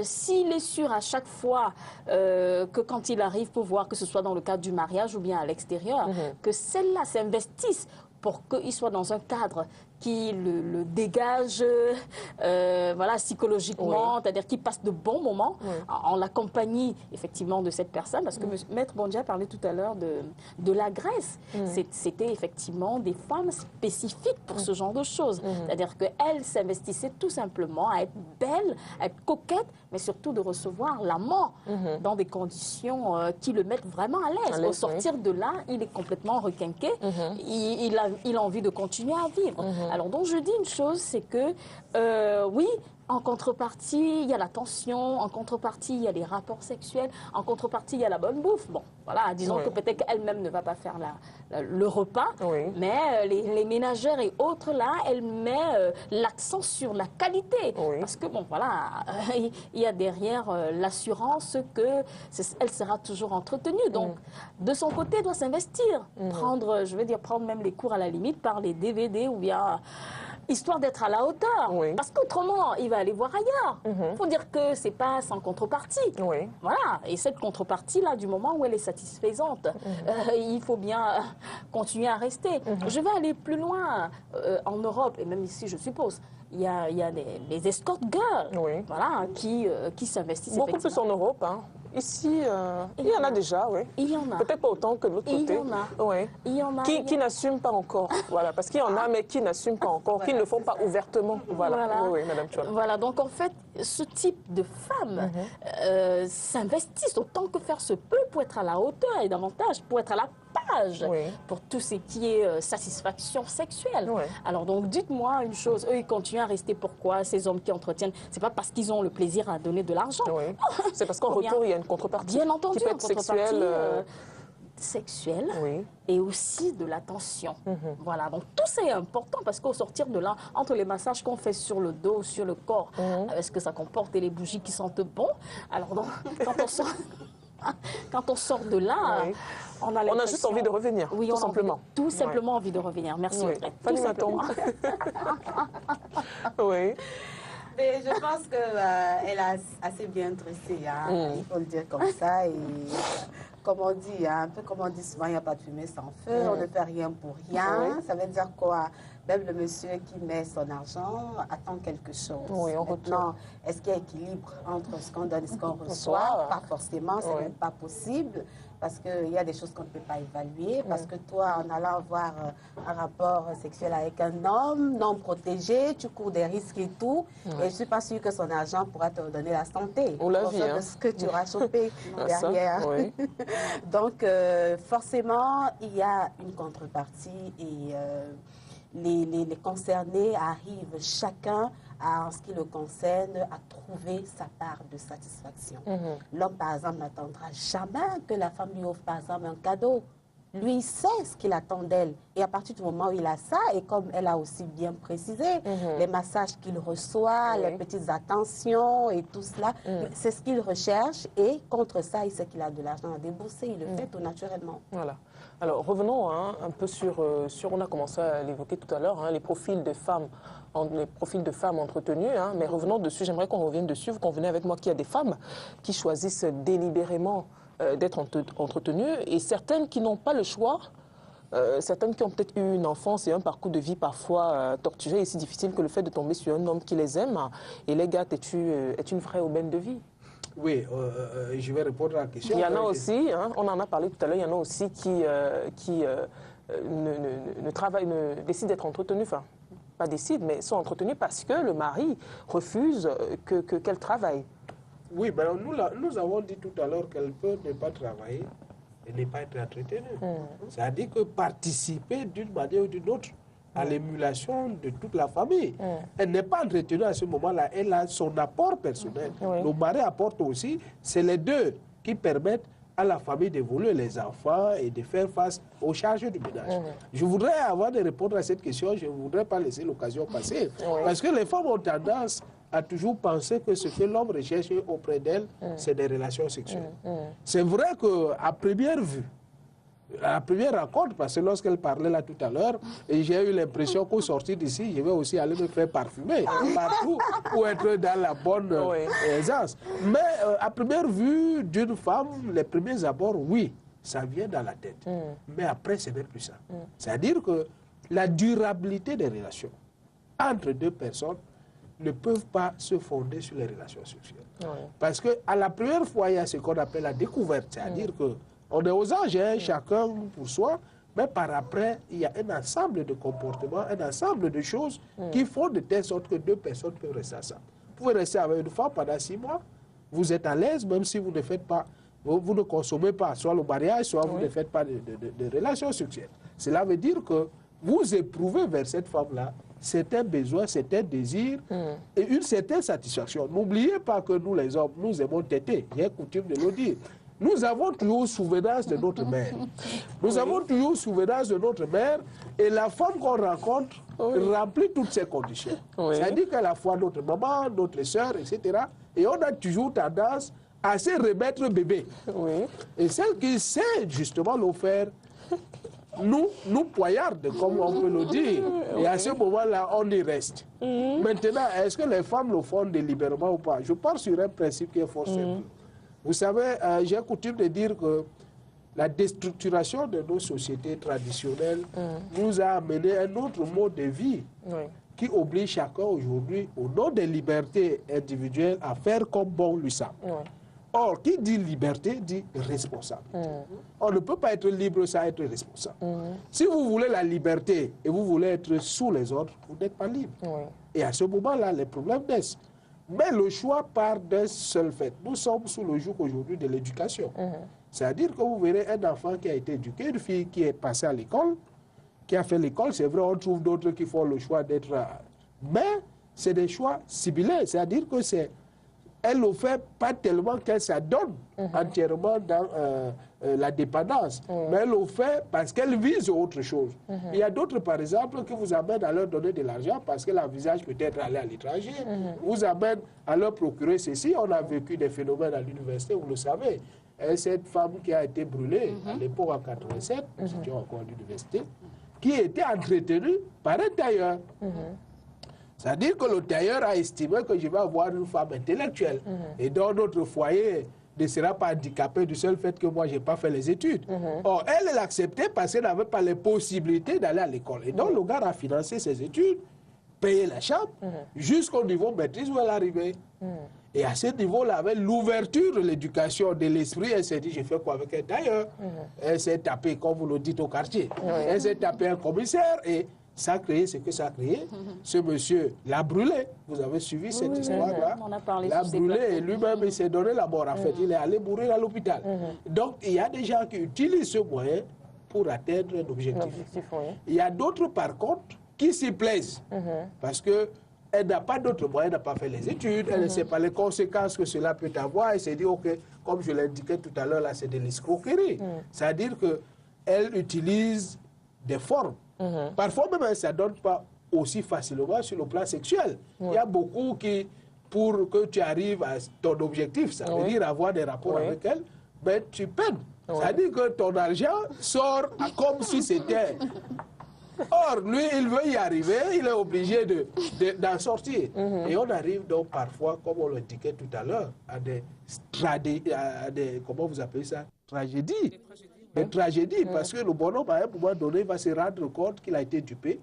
Speaker 2: s'il est sûr à chaque fois que quand il arrive pour voir, que ce soit dans le cadre du mariage ou bien à l'extérieur, que celles-là s'investissent pour qu'il soit dans un cadre qui le dégage psychologiquement, c'est-à-dire qu'il passe de bons moments en la compagnie, effectivement, de cette personne. Parce que Maître Bondia parlait tout à l'heure de la Grèce. C'était effectivement des femmes spécifiques pour ce genre de choses. C'est-à-dire qu'elles s'investissaient tout simplement à être belles, à être coquettes, mais surtout de recevoir l'amant dans des conditions qui le mettent vraiment à l'aise. Au sortir de là, il est complètement requinqué. Il a envie de continuer à vivre. Alors, donc, je dis une chose, c'est que, oui, en contrepartie, il y a la tension, en contrepartie, il y a les rapports sexuels, en contrepartie, il y a la bonne bouffe. Bon, voilà, disons que peut-être qu'elle-même ne va pas faire le repas, mais les ménagères et autres, là, elle met l'accent sur la qualité. Parce que, bon, voilà, il y a derrière l'assurance qu'elle sera toujours entretenue. Donc, de son côté, elle doit s'investir, prendre même les cours à la limite par les DVD ou bien... histoire d'être à la hauteur. Parce qu'autrement, il va aller voir ailleurs. Il faut dire que ce n'est pas sans contrepartie. Voilà. Et cette contrepartie-là, du moment où elle est satisfaisante, il faut bien continuer à rester. Je vais aller plus loin en Europe, et même ici, je suppose. Il y a les escort girls qui s'investissent.
Speaker 1: Beaucoup plus en Europe. Ici, il y en a déjà,
Speaker 2: Il y en a.
Speaker 1: Peut-être pas autant que de l'autre côté.
Speaker 2: Il y en a. Il y en a.
Speaker 1: Qui n'assument pas encore. Voilà, parce qu'il y en a, mais qui n'assument pas encore, qui ne le font pas ouvertement. Voilà. Oui, Madame Chouane.
Speaker 2: Voilà, donc en fait, ce type de femmes s'investissent autant que faire se peut pour être à la hauteur et davantage, pour être à la page pour tout ce qui est satisfaction sexuelle. Alors donc, dites-moi une chose, eux, ils continuent à rester pourquoi, ces hommes qui entretiennent? C'est pas parce qu'ils ont le plaisir à donner de l'argent.
Speaker 1: C'est parce qu'en retour, il y a une contrepartie.
Speaker 2: Bien entendu,
Speaker 1: qui peut être
Speaker 2: sexuelle et aussi de l'attention. Voilà, donc tout ça est important parce qu'au sortir de là, entre les massages qu'on fait sur le dos, sur le corps, avec ce que ça comporte et les bougies qui sentent bon, alors donc, quand on sort de là, on a
Speaker 1: juste envie de revenir, tout simplement.
Speaker 2: Tout simplement envie de revenir. Merci Audrey.
Speaker 1: Fanny Maton. Oui.
Speaker 4: Mais je pense qu'elle a assez bien dressé, il faut le dire comme ça. Et comme on dit, un peu comme on dit souvent, il n'y a pas de fumée sans feu, on ne fait rien pour rien. Ça veut dire quoi? Même le monsieur qui met son argent attend quelque chose. Maintenant, est-ce qu'il y a équilibre entre ce qu'on donne et ce qu'on reçoit? Pas forcément, c'est même pas possible. Parce qu'il y a des choses qu'on ne peut pas évaluer. Parce que toi, en allant avoir un rapport sexuel avec un homme non protégé, tu cours des risques et tout. Et je ne suis pas sûre que son argent pourra te redonner la santé.
Speaker 1: Ou la vie.
Speaker 4: De ce que tu auras chopé derrière. Donc, forcément, il y a une contrepartie et les concernés arrivent chacun en ce qui le concerne, à trouver sa part de satisfaction. L'homme, par exemple, n'attendra jamais que la femme lui offre, par exemple, un cadeau. Lui, il sait ce qu'il attend d'elle. Et à partir du moment où il a ça, et comme elle a aussi bien précisé, les massages qu'il reçoit, les petites attentions et tout cela, c'est ce qu'il recherche. Et contre ça, il sait qu'il a de l'argent à débourser. Il le fait tout naturellement.
Speaker 1: Voilà. Alors, revenons un peu sur, on a commencé à l'évoquer tout à l'heure, les profils de femmes les profils de femmes entretenues, hein, mais revenons dessus, j'aimerais qu'on revienne dessus, vous convenez avec moi qu'il y a des femmes qui choisissent délibérément d'être entretenues et certaines qui n'ont pas le choix, certaines qui ont peut-être eu une enfance et un parcours de vie parfois torturé et si difficile que le fait de tomber sur un homme qui les aime et les gâte est une vraie aubaine de vie.
Speaker 3: Oui, je vais répondre à la question.
Speaker 1: Il y en a aussi, hein, on en a parlé tout à l'heure, il y en a aussi qui décident d'être entretenus, enfin, pas décident, mais sont entretenus parce que le mari refuse qu'elle travaille.
Speaker 3: Oui, mais nous avons dit tout à l'heure qu'elle peut ne pas travailler et ne pas être entretenue. C'est-à-dire que participer d'une manière ou d'une autre à l'émulation de toute la famille. Elle n'est pas entretenue à ce moment-là, elle a son apport personnel. Le mari apporte aussi, c'est les deux qui permettent à la famille d'évoluer les enfants et de faire face aux charges du ménage. Je voudrais, avant de répondre à cette question, je ne voudrais pas laisser l'occasion passer. Parce que les femmes ont tendance à toujours penser que ce que l'homme recherche auprès d'elle, c'est des relations sexuelles. C'est vrai qu'à première vue, à la première rencontre, parce que lorsqu'elle parlait là tout à l'heure, j'ai eu l'impression qu'au sortir d'ici, je vais aussi aller me faire parfumer partout pour être dans la bonne aisance. Mais à première vue d'une femme, les premiers abords, oui, ça vient dans la tête. Mais après, ce n'est plus ça. C'est-à-dire que la durabilité des relations entre deux personnes ne peuvent pas se fonder sur les relations sexuelles. Parce qu'à la première fois, il y a ce qu'on appelle la découverte, c'est-à-dire que on est aux anges, hein, chacun pour soi, mais par après, il y a un ensemble de comportements, un ensemble de choses qui font de telle sorte que deux personnes peuvent rester ensemble. Vous pouvez rester avec une femme pendant 6 mois, vous êtes à l'aise, même si vous ne faites pas, vous ne consommez pas, soit le mariage, soit vous ne faites pas de relations sexuelles. Cela veut dire que vous éprouvez vers cette femme-là certains besoins, certains désirs et une certaine satisfaction. N'oubliez pas que nous, les hommes, nous aimons téter. J'ai coutume de le dire. Nous avons toujours souvenance de notre mère. Nous avons toujours souvenance de notre mère et la femme qu'on rencontre remplit toutes ces conditions. C'est-à-dire qu'à la fois notre maman, notre soeur, etc. Et on a toujours tendance à se remettre bébé. Et celle qui sait justement le faire, nous poignarde, comme on peut le dire. Et à ce moment-là, on y reste. Maintenant, est-ce que les femmes le font délibérément ou pas? Je pars sur un principe qui est fort simple. Vous savez, j'ai coutume de dire que la déstructuration de nos sociétés traditionnelles nous a amené un autre mode de vie qui oblige chacun aujourd'hui, au nom des libertés individuelles, à faire comme bon lui semble. Or, qui dit liberté dit responsable. On ne peut pas être libre sans être responsable. Si vous voulez la liberté et vous voulez être sous les autres, vous n'êtes pas libre. Et à ce moment-là, les problèmes naissent. Mais le choix part d'un seul fait. Nous sommes sous le joug aujourd'hui de l'éducation. C'est-à-dire que vous verrez un enfant qui a été éduqué, une fille qui est passée à l'école, qui a fait l'école, c'est vrai, on trouve d'autres qui font le choix d'être... Mais c'est des choix ciblés, c'est-à-dire que c'est... Elle ne le fait pas tellement qu'elle s'adonne entièrement dans la dépendance, mais elle le fait parce qu'elle vise autre chose. Il y a d'autres, par exemple, qui vous amènent à leur donner de l'argent parce qu'elle envisage peut-être aller à l'étranger, vous amènent à leur procurer ceci. On a vécu des phénomènes à l'université, vous le savez. Et cette femme qui a été brûlée à l'époque en 87, nous étions encore à l'université, qui était entretenue par un tailleur. C'est-à-dire que le tailleur a estimé que je vais avoir une femme intellectuelle. Et dans notre foyer ne sera pas handicapée du seul fait que moi, je n'ai pas fait les études. Or, elle l'acceptait parce qu'elle n'avait pas les possibilités d'aller à l'école. Et donc, le gars a financé ses études, payé la chambre, jusqu'au niveau maîtrise où elle arrivait. Et à ce niveau-là, avec l'ouverture de l'éducation, de l'esprit, elle s'est dit, je fais quoi avec un tailleur? Elle s'est tapée, comme vous le dites, au quartier. Elle s'est tapée un commissaire et... ça a créé ce que ça a créé. Ce monsieur l'a brûlé. Vous avez suivi cette histoire-là.
Speaker 2: On a parlé.
Speaker 3: L'a brûlé et lui-même, il s'est donné la mort. En fait, il est allé mourir à l'hôpital. Donc, il y a des gens qui utilisent ce moyen pour atteindre un objectif. Il y a d'autres, par contre, qui s'y plaisent. Parce qu'elle n'a pas d'autre moyen, elle n'a pas fait les études, elle ne sait pas les conséquences que cela peut avoir. Elle s'est dit, OK, comme je l'indiquais tout à l'heure, là, c'est de l'escroquerie. C'est-à-dire qu'elle utilise des formes. Parfois même, elle ne s'adonne pas aussi facilement sur le plan sexuel. Il y a beaucoup qui, pour que tu arrives à ton objectif, ça veut dire avoir des rapports avec elle, ben, tu peines. C'est-à-dire que ton argent sort comme si c'était Or, lui, il veut y arriver, il est obligé d'en sortir. Et on arrive donc parfois, comme on le disait tout à l'heure, à des comment vous appelez ça, tragédies. Des tragédies, parce que le bonhomme, à un moment donné, va se rendre compte qu'il a été dupé.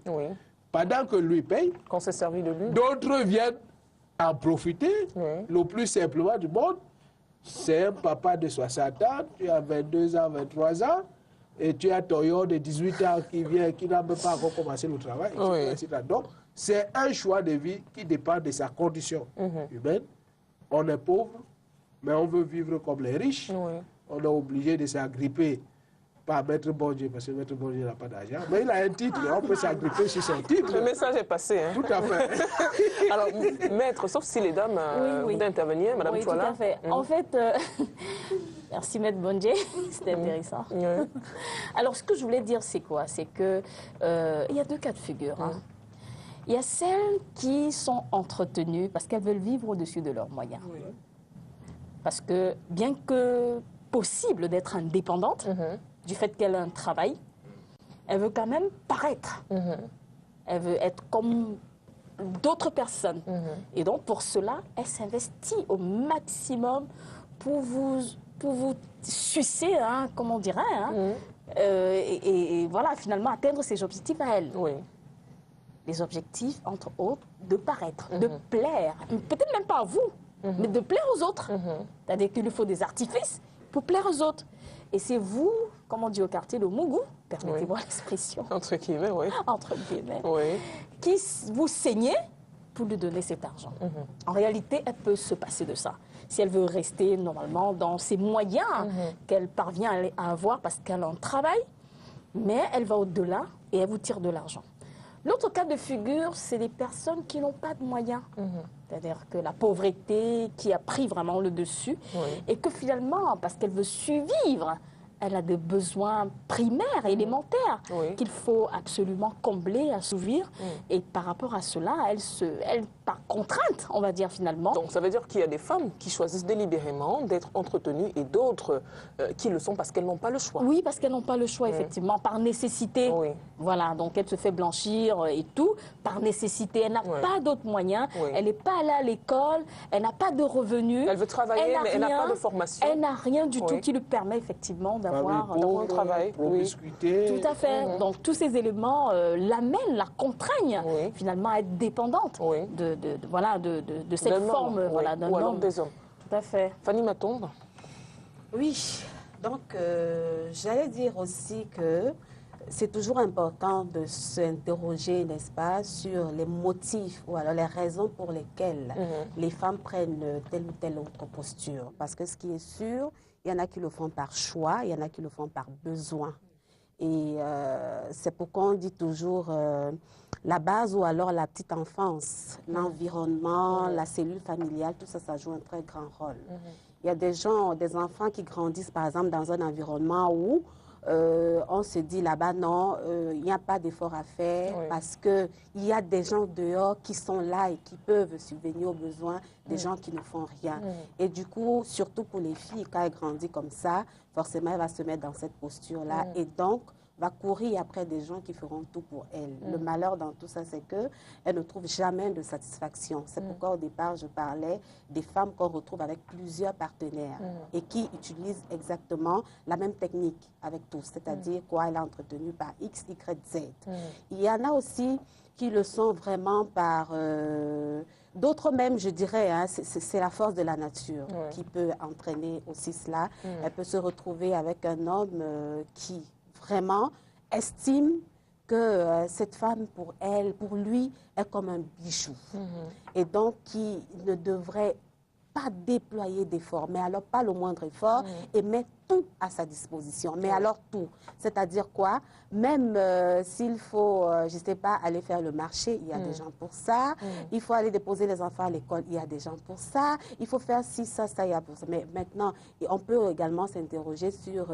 Speaker 3: Pendant que lui paye,
Speaker 1: qu'on s'est servi de lui,
Speaker 3: d'autres viennent en profiter. Le plus simplement du monde, c'est un papa de 60 ans, tu as 22 ans, 23 ans, et tu as ton yon de 18 ans qui vient, qui n'a même pas encore commencé le travail. Donc, c'est un choix de vie qui dépend de sa condition humaine. On est pauvre, mais on veut vivre comme les riches. On est obligé de s'agripper par Maître Bondier, parce que Maître Bondier n'a pas d'argent. Mais il a un titre, on peut s'agripper sur son titre.
Speaker 1: Le message est passé. Hein.
Speaker 3: Tout à fait.
Speaker 1: Alors, Maître, sauf si les dames voulaient intervenir, Madame Chouala.
Speaker 2: Tout à fait. En fait, merci Maître Bondier, c'était intéressant. Alors, ce que je voulais dire, c'est quoi? C'est qu'il y a deux cas de figure. Hein. Il y a celles qui sont entretenues parce qu'elles veulent vivre au-dessus de leurs moyens. Parce que, bien que possible d'être indépendante, du fait qu'elle a un travail, elle veut quand même paraître. Elle veut être comme d'autres personnes. Et donc, pour cela, elle s'investit au maximum pour vous sucer, hein, comme on dirait, hein, et voilà, finalement, atteindre ses objectifs à elle. Les objectifs, entre autres, de paraître, de plaire, peut-être même pas à vous, mais de plaire aux autres. C'est-à-dire qu'il lui faut des artifices pour plaire aux autres. Et c'est vous, comme on dit au quartier, le mougou, permettez-moi l'expression.
Speaker 1: Entre guillemets, oui.
Speaker 2: Entre guillemets. Qui vous saignez pour lui donner cet argent. En réalité, elle peut se passer de ça. Si elle veut rester normalement dans ses moyens qu'elle parvient à avoir parce qu'elle a un travail, mais elle va au-delà et elle vous tire de l'argent. L'autre cas de figure, c'est les personnes qui n'ont pas de moyens. C'est-à-dire que la pauvreté qui a pris vraiment le dessus et que finalement, parce qu'elle veut survivre, elle a des besoins primaires, élémentaires, qu'il faut absolument combler, assouvir. Et par rapport à cela, elle, par contrainte, on va dire finalement.
Speaker 1: Donc ça veut dire qu'il y a des femmes qui choisissent délibérément d'être entretenues et d'autres qui le sont parce qu'elles n'ont pas le choix.
Speaker 2: Oui, parce qu'elles n'ont pas le choix, effectivement, par nécessité. Voilà, donc elle se fait blanchir et tout, par nécessité. Elle n'a pas d'autres moyens, elle n'est pas allée à l'école, elle n'a pas de revenus.
Speaker 1: Elle veut travailler, mais elle n'a pas de formation.
Speaker 2: Elle n'a rien du tout qui lui permet effectivement d'avoir
Speaker 1: un travail.
Speaker 2: Tout à fait. Donc tous ces éléments l'amènent, la contraignent finalement à être dépendante de cette forme d'un homme.
Speaker 1: Des hommes.
Speaker 2: Tout à fait.
Speaker 1: Fanny Matombe.
Speaker 4: Oui, donc j'allais dire aussi que c'est toujours important de s'interroger, n'est-ce pas, sur les motifs ou alors les raisons pour lesquelles les femmes prennent telle ou telle autre posture. Parce que ce qui est sûr, il y en a qui le font par choix, il y en a qui le font par besoin. Et c'est pourquoi on dit toujours la base ou alors la petite enfance, l'environnement, la cellule familiale, tout ça, ça joue un très grand rôle. Il y a des gens, des enfants qui grandissent par exemple dans un environnement où on se dit là-bas, non, il n'y a pas d'effort à faire parce qu'il y a des gens dehors qui sont là et qui peuvent subvenir aux besoins des gens qui ne font rien. Et du coup, surtout pour les filles, quand elles grandissent comme ça, forcément, elle va se mettre dans cette posture-là et donc va courir après des gens qui feront tout pour elle. Le malheur dans tout ça, c'est qu'elle ne trouve jamais de satisfaction. C'est pourquoi au départ, je parlais des femmes qu'on retrouve avec plusieurs partenaires et qui utilisent exactement la même technique avec tous, c'est-à-dire quoi, elle est entretenue par X, Y, Z. Il y en a aussi qui le sont vraiment par... D'autres même, je dirais, hein, c'est la force de la nature qui peut entraîner aussi cela. Elle peut se retrouver avec un homme qui vraiment estime que cette femme, pour elle, pour lui, est comme un bijou. Et donc, qui ne devrait pas déployer d'efforts, mais alors pas le moindre effort, et met tout à sa disposition. Mais alors tout. C'est-à-dire quoi? Même s'il faut, je ne sais pas, aller faire le marché, il y a des gens pour ça. Il faut aller déposer les enfants à l'école, il y a des gens pour ça. Il faut faire ci, ça, il y a pour ça. Mais maintenant, on peut également s'interroger sur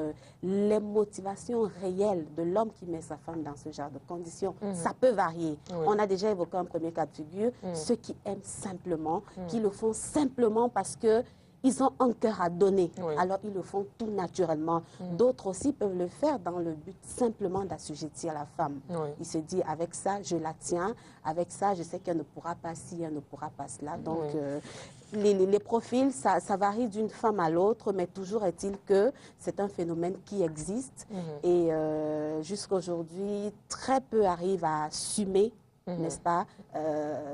Speaker 4: les motivations réelles de l'homme qui met sa femme dans ce genre de conditions. Ça peut varier. On a déjà évoqué un premier cas de figure, ceux qui aiment simplement, qui le font simplement parce que ils ont un cœur à donner, alors ils le font tout naturellement. D'autres aussi peuvent le faire dans le but simplement d'assujettir la femme. Il se dit, avec ça, je la tiens, avec ça, je sais qu'elle ne pourra pas ci, elle ne pourra pas cela. Donc, les profils, ça varie d'une femme à l'autre, mais toujours est-il que c'est un phénomène qui existe. Et jusqu'à aujourd'hui, très peu arrivent à assumer, n'est-ce pas,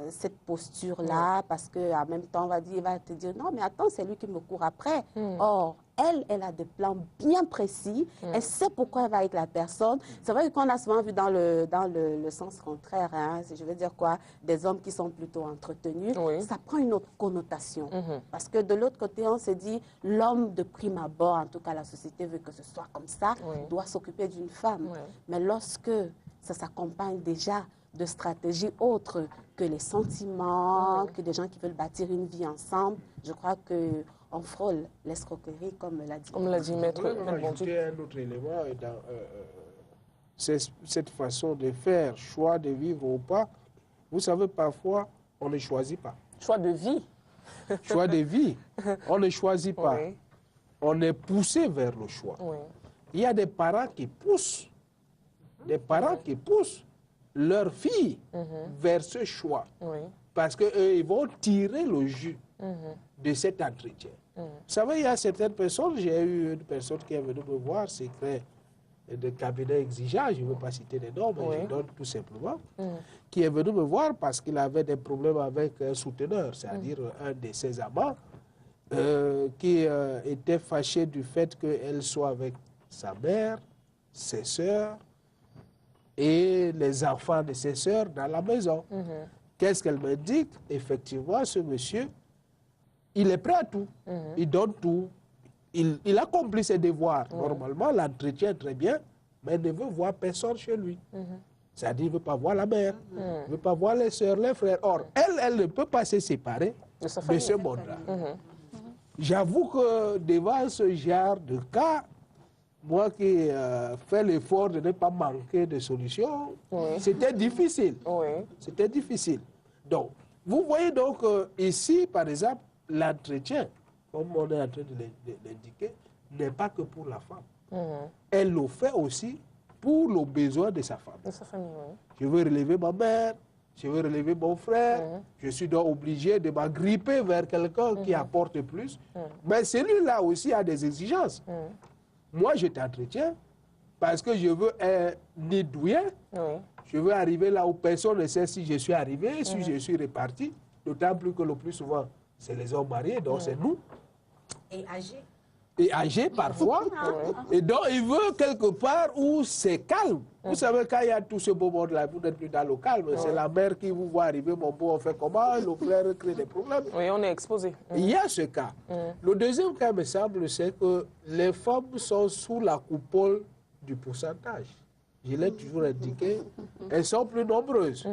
Speaker 4: cette posture-là, parce qu'en même temps, il va te dire, non, mais attends, c'est lui qui me court après. Or, elle a des plans bien précis, elle sait pourquoi elle va avec la personne. C'est vrai qu'on a souvent vu dans le sens contraire, hein, je veux dire quoi, des hommes qui sont plutôt entretenus, ça prend une autre connotation. Parce que de l'autre côté, on se dit, l'homme de prime abord, en tout cas la société veut que ce soit comme ça, doit s'occuper d'une femme. Mais lorsque ça s'accompagne déjà de stratégies autres que les sentiments, que des gens qui veulent bâtir une vie ensemble, je crois qu'on frôle l'escroquerie, comme l'a dit.
Speaker 1: Comme l'a dit Maître.
Speaker 3: Je vais ajouter un autre élément dans cette façon de faire, choix de vivre ou pas. Vous savez, parfois, on ne choisit pas.
Speaker 1: Choix de vie.
Speaker 3: Choix de vie. On ne choisit pas. On est poussé vers le choix. Il y a des parents qui poussent. Des parents qui poussent leur fille vers ce choix. Parce qu'eux, ils vont tirer le jus de cet entretien. Vous savez, il y a certaines personnes, j'ai eu une personne qui est venue me voir, c'est de cabinet exigeant, je ne veux pas citer les noms, mais je donne tout simplement, qui est venu me voir parce qu'il avait des problèmes avec un souteneur, c'est-à-dire un de ses amants, qui était fâché du fait qu'elle soit avec sa mère, ses sœurs, et les enfants de ses sœurs dans la maison. Qu'est-ce qu'elle me dit? Effectivement, ce monsieur, il est prêt à tout. Il donne tout. Il accomplit ses devoirs. Normalement, l'entretien très bien, mais il ne veut voir personne chez lui. C'est-à-dire, il ne veut pas voir la mère, il ne veut pas voir les sœurs, les frères. Or, elle ne peut pas se séparer de ce monde-là. J'avoue que devant ce genre de cas, moi qui fais l'effort de ne pas manquer de solutions, c'était difficile. C'était difficile. Donc, vous voyez donc ici, par exemple, l'entretien, comme on est en train de l'indiquer, n'est pas que pour la femme. Elle le fait aussi pour le besoin de sa femme.
Speaker 1: De sa famille,
Speaker 3: Je veux relever ma mère, je veux relever mon frère, je suis donc obligé de m'agripper vers quelqu'un qui apporte plus. Mais celui-là aussi a des exigences. Moi, je t'entretiens parce que je veux un nid douillet. Je veux arriver là où personne ne sait si je suis arrivé, si je suis reparti. D'autant plus que le plus souvent, c'est les hommes mariés, donc c'est nous.
Speaker 4: Et âgés.
Speaker 3: Et âgés parfois. Et donc, il veut quelque part où c'est calme. Vous savez, quand il y a tout ce beau monde-là, vous n'êtes plus dans le calme. C'est la mère qui vous voit arriver, mon beau, on fait comment? Le frère crée des problèmes.
Speaker 1: Oui, on est exposé.
Speaker 3: Il y a ce cas. Le deuxième cas, me semble, c'est que les femmes sont sous la coupole du pourcentage. Je l'ai toujours indiqué. Elles sont plus nombreuses.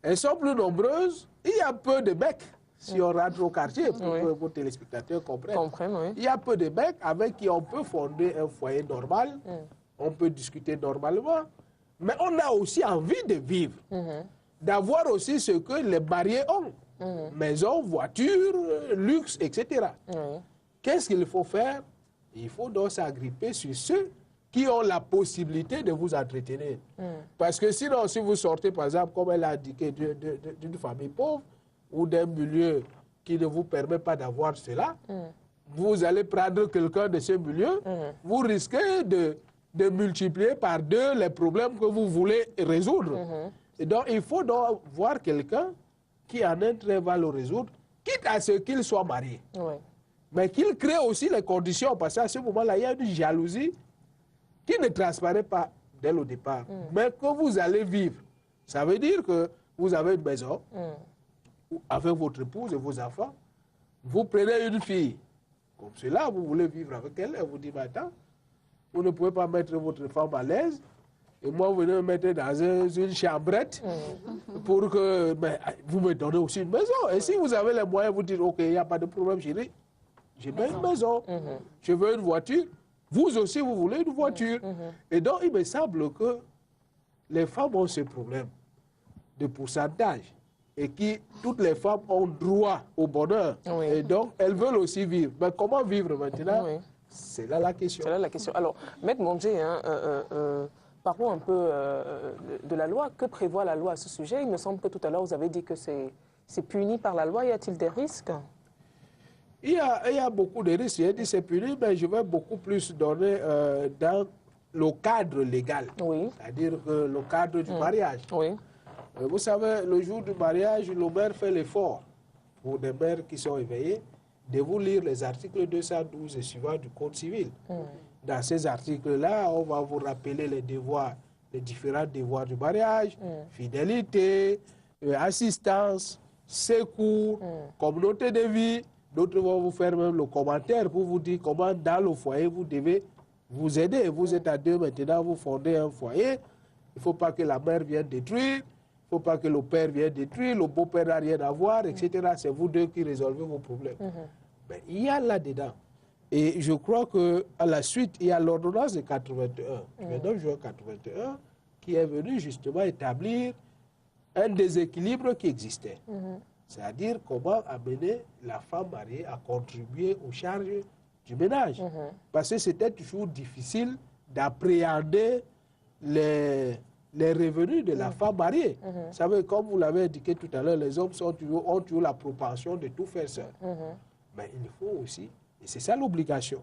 Speaker 3: Elles sont plus nombreuses. Il y a peu de mecs. Si on rentre au quartier, pour que vos téléspectateurs comprennent. Il y a peu de mecs avec qui on peut fonder un foyer normal. On peut discuter normalement. Mais on a aussi envie de vivre. D'avoir aussi ce que les mariés ont. Maison, voiture, luxe, etc. Qu'est-ce qu'il faut faire? Il faut donc s'agripper sur ceux qui ont la possibilité de vous entretenir. Parce que sinon, si vous sortez, par exemple, comme elle a indiqué, d'une famille pauvre, ou d'un milieu qui ne vous permet pas d'avoir cela, vous allez prendre quelqu'un de ce milieu, vous risquez de multiplier par 2 les problèmes que vous voulez résoudre. Et donc, il faut donc voir quelqu'un qui en un trait va le résoudre, quitte à ce qu'il soit marié. Mais qu'il crée aussi les conditions, parce qu'à ce moment-là, il y a une jalousie qui ne transparaît pas dès le départ, mais que vous allez vivre. Ça veut dire que vous avez une maison, avec votre épouse et vos enfants, vous prenez une fille comme cela, vous voulez vivre avec elle, elle vous dit, attends, vous ne pouvez pas mettre votre femme à l'aise, et moi, vous venez me mettre dans une chambrette pour que vous me donnez aussi une maison. Et si vous avez les moyens, vous dites, OK, il n'y a pas de problème, chérie, je mets une maison, je veux une voiture, vous aussi, vous voulez une voiture. Et donc, il me semble que les femmes ont ce problème de pourcentage. et qui, toutes les femmes ont droit au bonheur. Oui. Et donc, elles veulent aussi vivre. Mais comment vivre maintenant? Oui. C'est là la question.
Speaker 1: C'est là la question. Alors, Maître Bondje, parlons un peu de la loi. Que prévoit la loi à ce sujet? Il me semble que tout à l'heure, vous avez dit que c'est puni par la loi. Y a-t-il des risques?
Speaker 3: Il y a beaucoup de risques. J'ai dit c'est puni, mais je vais beaucoup plus donner dans le cadre légal. Oui. C'est-à-dire que le cadre du mariage. Oui. Vous savez, le jour du mariage, le maire fait l'effort, pour des mères qui sont éveillées, de vous lire les articles 212 et suivants du Code civil. Dans ces articles-là, on va vous rappeler les devoirs, les différents devoirs du mariage, fidélité, assistance, secours, communauté de vie. D'autres vont vous faire même le commentaire pour vous dire comment dans le foyer vous devez vous aider. Vous êtes à deux maintenant, vous fondez un foyer. Il ne faut pas que la mère vienne détruire. Il ne faut pas que le père vienne détruire, le beau-père n'a rien à voir, etc. C'est vous deux qui résolvez vos problèmes. Mais il y a là-dedans. Et je crois qu'à la suite, il y a l'ordonnance de 81, du 29 juin 81, qui est venue justement établir un déséquilibre qui existait. C'est-à-dire comment amener la femme mariée à contribuer aux charges du ménage. Parce que c'était toujours difficile d'appréhender les revenus de la femme mariée. Vous savez, comme vous l'avez indiqué tout à l'heure, les hommes ont toujours la propension de tout faire seul. Mais il faut aussi, et c'est ça l'obligation,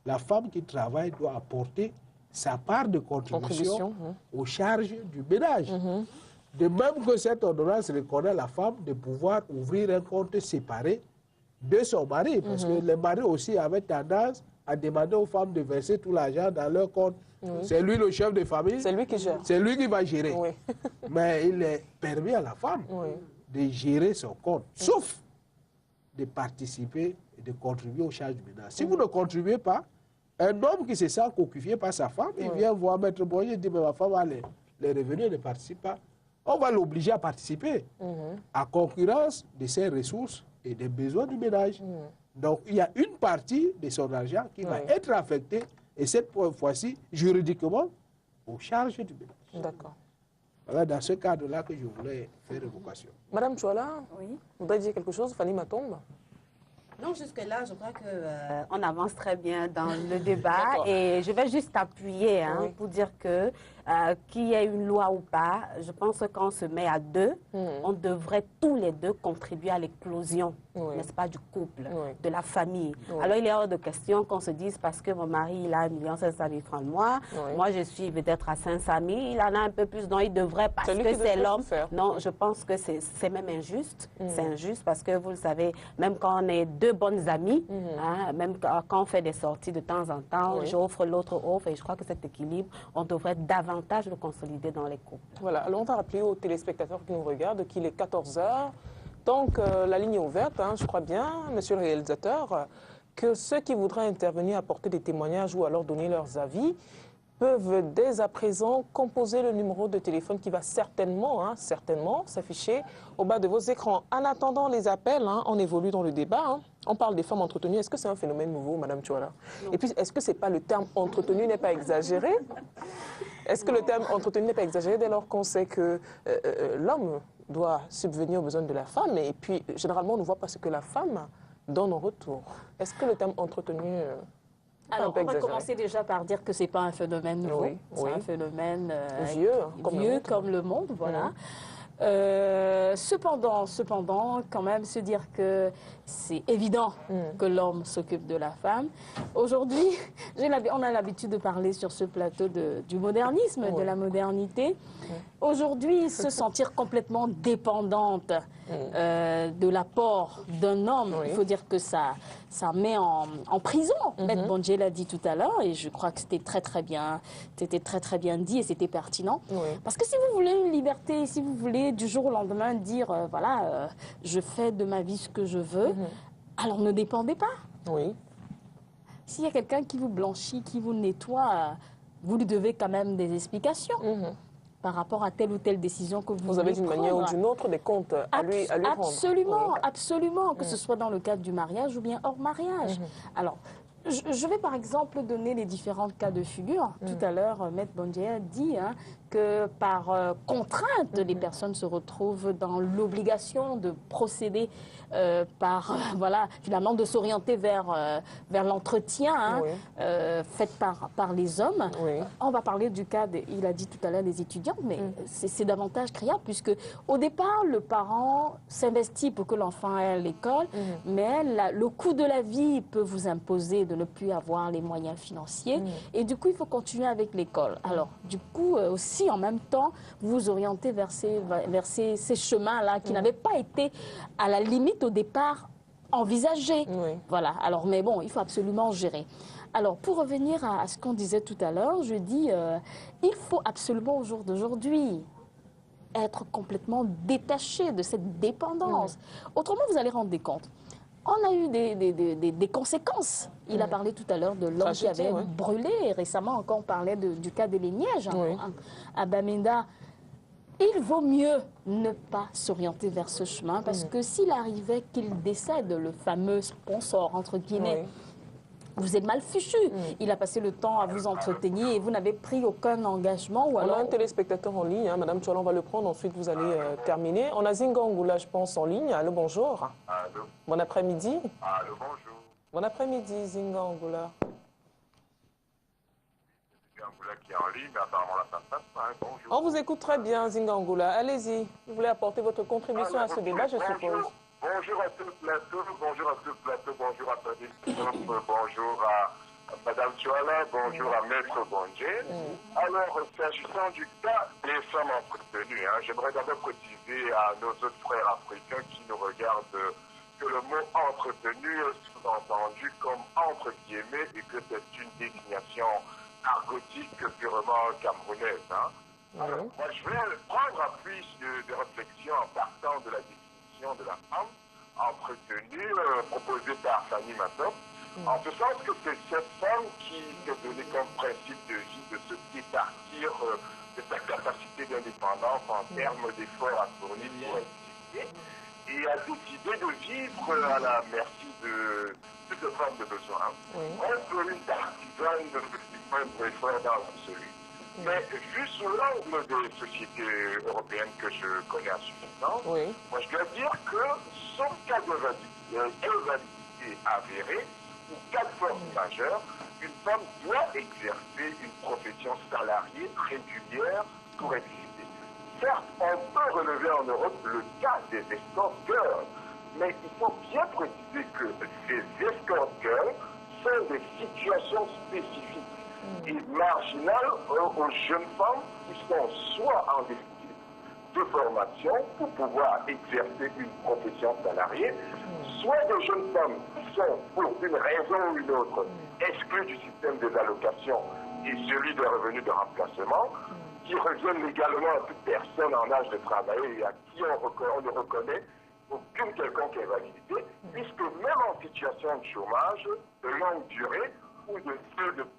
Speaker 3: la femme qui travaille doit apporter sa part de contribution aux charges du ménage. De même que cette ordonnance reconnaît à la femme de pouvoir ouvrir un compte séparé de son mari, parce que les maris aussi avaient tendance à demander aux femmes de verser tout l'argent dans leur compte. C'est lui le chef de famille.
Speaker 1: C'est lui qui gère.
Speaker 3: C'est lui qui va gérer. Mais il est permis à la femme de gérer son compte, sauf de participer et de contribuer aux charges du ménage. Si vous ne contribuez pas, un homme qui se sent cocufié par sa femme, il vient voir Maître Bondje et dit, mais ma femme a les revenus, elle ne participe pas. On va l'obliger à participer à concurrence de ses ressources et des besoins du ménage. Donc, il y a une partie de son argent qui va être affectée, et cette fois-ci, juridiquement, aux charges du ménage.
Speaker 1: D'accord.
Speaker 3: Voilà, dans ce cadre-là que je voulais faire évocation.
Speaker 1: Madame Chouala, vous voudriez dire quelque chose, Fanny Matombe?
Speaker 4: Non, jusque-là, je crois qu'on avance très bien dans le débat et je vais juste appuyer pour dire que qu'il y ait une loi ou pas, je pense que quand on se met à deux, on devrait tous les deux contribuer à l'éclosion, n'est-ce pas, du couple, de la famille. Alors il est hors de question qu'on se dise parce que mon mari il a 1 500 000 francs de mois, moi je suis peut-être à 500 000, il en a un peu plus, donc il devrait parce que c'est l'homme. Non, je pense que c'est même injuste, c'est injuste parce que vous le savez, même quand on est deux bonnes amies, même quand on fait des sorties de temps en temps, j'offre, l'autre offre, et je crois que cet équilibre, on devrait davantage le consolider dans les couples.
Speaker 1: Voilà, alors on va rappeler aux téléspectateurs qui nous regardent qu'il est 14 h, donc la ligne est ouverte, je crois bien, monsieur le réalisateur, que ceux qui voudraient intervenir, apporter des témoignages ou alors donner leurs avis, peuvent dès à présent composer le numéro de téléphone qui va certainement s'afficher au bas de vos écrans. En attendant les appels, on évolue dans le débat. On parle des femmes entretenues. Est-ce que c'est un phénomène nouveau, Madame Chouala? Et puis, est-ce que c'est pas le terme entretenu n'est pas exagéré? Est-ce que le terme entretenu n'est pas exagéré dès lors qu'on sait que l'homme doit subvenir aux besoins de la femme et puis, généralement, on ne voit pas ce que la femme donne en retour? Est-ce que le terme entretenu...
Speaker 2: Alors, on va commencer déjà par dire que ce n'est pas un phénomène nouveau, c'est un phénomène vieux comme le monde, voilà. Cependant, quand même, se dire que c'est évident que l'homme s'occupe de la femme. Aujourd'hui, on a l'habitude de parler sur ce plateau du modernisme, de la modernité. Aujourd'hui, se sentir complètement dépendante de l'apport d'un homme, il faut dire que ça met en prison. Maître Bondje l'a dit tout à l'heure et je crois que c'était très bien dit et c'était pertinent. Parce que si vous voulez une liberté, si vous voulez du jour au lendemain dire voilà, je fais de ma vie ce que je veux, alors ne dépendez pas. S'il y a quelqu'un qui vous blanchit, qui vous nettoie, vous lui devez quand même des explications. Par rapport à telle ou telle décision que vous
Speaker 1: avez d'une manière ou d'une autre des comptes à lui rendre.
Speaker 2: Absolument, que ce soit dans le cadre du mariage ou bien hors mariage. Alors, je vais par exemple donner les différents cas de figure. Tout à l'heure, Maître Bondje a dit que par contrainte, les personnes se retrouvent dans l'obligation de procéder voilà, finalement de s'orienter vers l'entretien hein, fait par les hommes.
Speaker 1: Oui.
Speaker 2: On va parler du cas, il a dit tout à l'heure, des étudiants, mais c'est davantage criard puisque au départ, le parent s'investit pour que l'enfant aille à l'école, mais le coût de la vie peut vous imposer de ne plus avoir les moyens financiers et du coup, il faut continuer avec l'école. Alors, du coup, aussi, en même temps, vous vous orientez vers ces chemins-là qui n'avaient pas été, à la limite, au départ, envisagés.
Speaker 1: Oui.
Speaker 2: Voilà. Alors, mais bon, il faut absolument gérer. Alors, pour revenir à ce qu'on disait tout à l'heure, je dis, il faut absolument au jour d'aujourd'hui être complètement détaché de cette dépendance. Autrement, vous allez rendre des comptes. On a eu des conséquences. Il a parlé tout à l'heure de l'homme qui avait brûlé. Et récemment, encore, on parlait du cas des Lignèges à Bamenda. Il vaut mieux ne pas s'orienter vers ce chemin parce que s'il arrivait qu'il décède, le fameux sponsor, entre guillemets, vous êtes mal fichu. Il a passé le temps à vous entretenir et vous n'avez pris aucun engagement. Ou alors...
Speaker 1: On a un téléspectateur en ligne, hein. Madame Tchoala, on va le prendre, ensuite vous allez terminer. On a Zinga Angoula, je pense, en ligne. Allô, bonjour.
Speaker 5: Allô.
Speaker 1: Bon après-midi.
Speaker 5: Allô, bonjour.
Speaker 1: Bon après-midi, Zinga Angoula.
Speaker 5: Angoula qui est en ligne, mais apparemment la femme passe pas. Bonjour.
Speaker 1: On vous écoute très bien, Zinga Angoula. Allez-y. Vous voulez apporter votre contribution à ce débat, je suppose.
Speaker 5: Bonjour à tout le plateau, bonjour à tout le plateau, bonjour à Tony bonjour à Madame Tchoala, bonjour à Maître Bongé. Alors, s'agissant du cas des femmes entretenues, hein, j'aimerais d'abord préciser à nos autres frères africains qui nous regardent que le mot entretenu est sous-entendu comme entre guillemets et que c'est une désignation argotique purement camerounaise. Hein. Alors, moi, je vais prendre appui de réflexion en partant de la définition de la femme entretenue proposée par Fanny Matop, en ce sens que c'est cette femme qui s'est donnée comme principe de vie de se départir de sa capacité d'indépendance en termes d'efforts à fournir pour exister et a décidé de vivre à la merci de toutes formes de besoins. On peut une partisane de moindre effort dans l'absolu. Mais vu sous l'angle des sociétés européennes que je connais à suffisance, moi je dois dire que sauf cas de validité avérée ou cas de force majeure, une femme doit exercer une profession salariée régulière pour exister. Certes, on peut relever en Europe le cas des escort girls, mais il faut bien préciser que ces escort girls sont des situations spécifiques et marginales aux jeunes femmes qui sont soit en déficit de formation pour pouvoir exercer une profession salariée, soit des jeunes femmes qui sont, pour une raison ou une autre, exclues du système des allocations et celui des revenus de remplacement, qui reviennent légalement à toute personne en âge de travailler et à qui on ne reconnaît aucune quelconque invalidité, puisque même en situation de chômage de longue durée ou de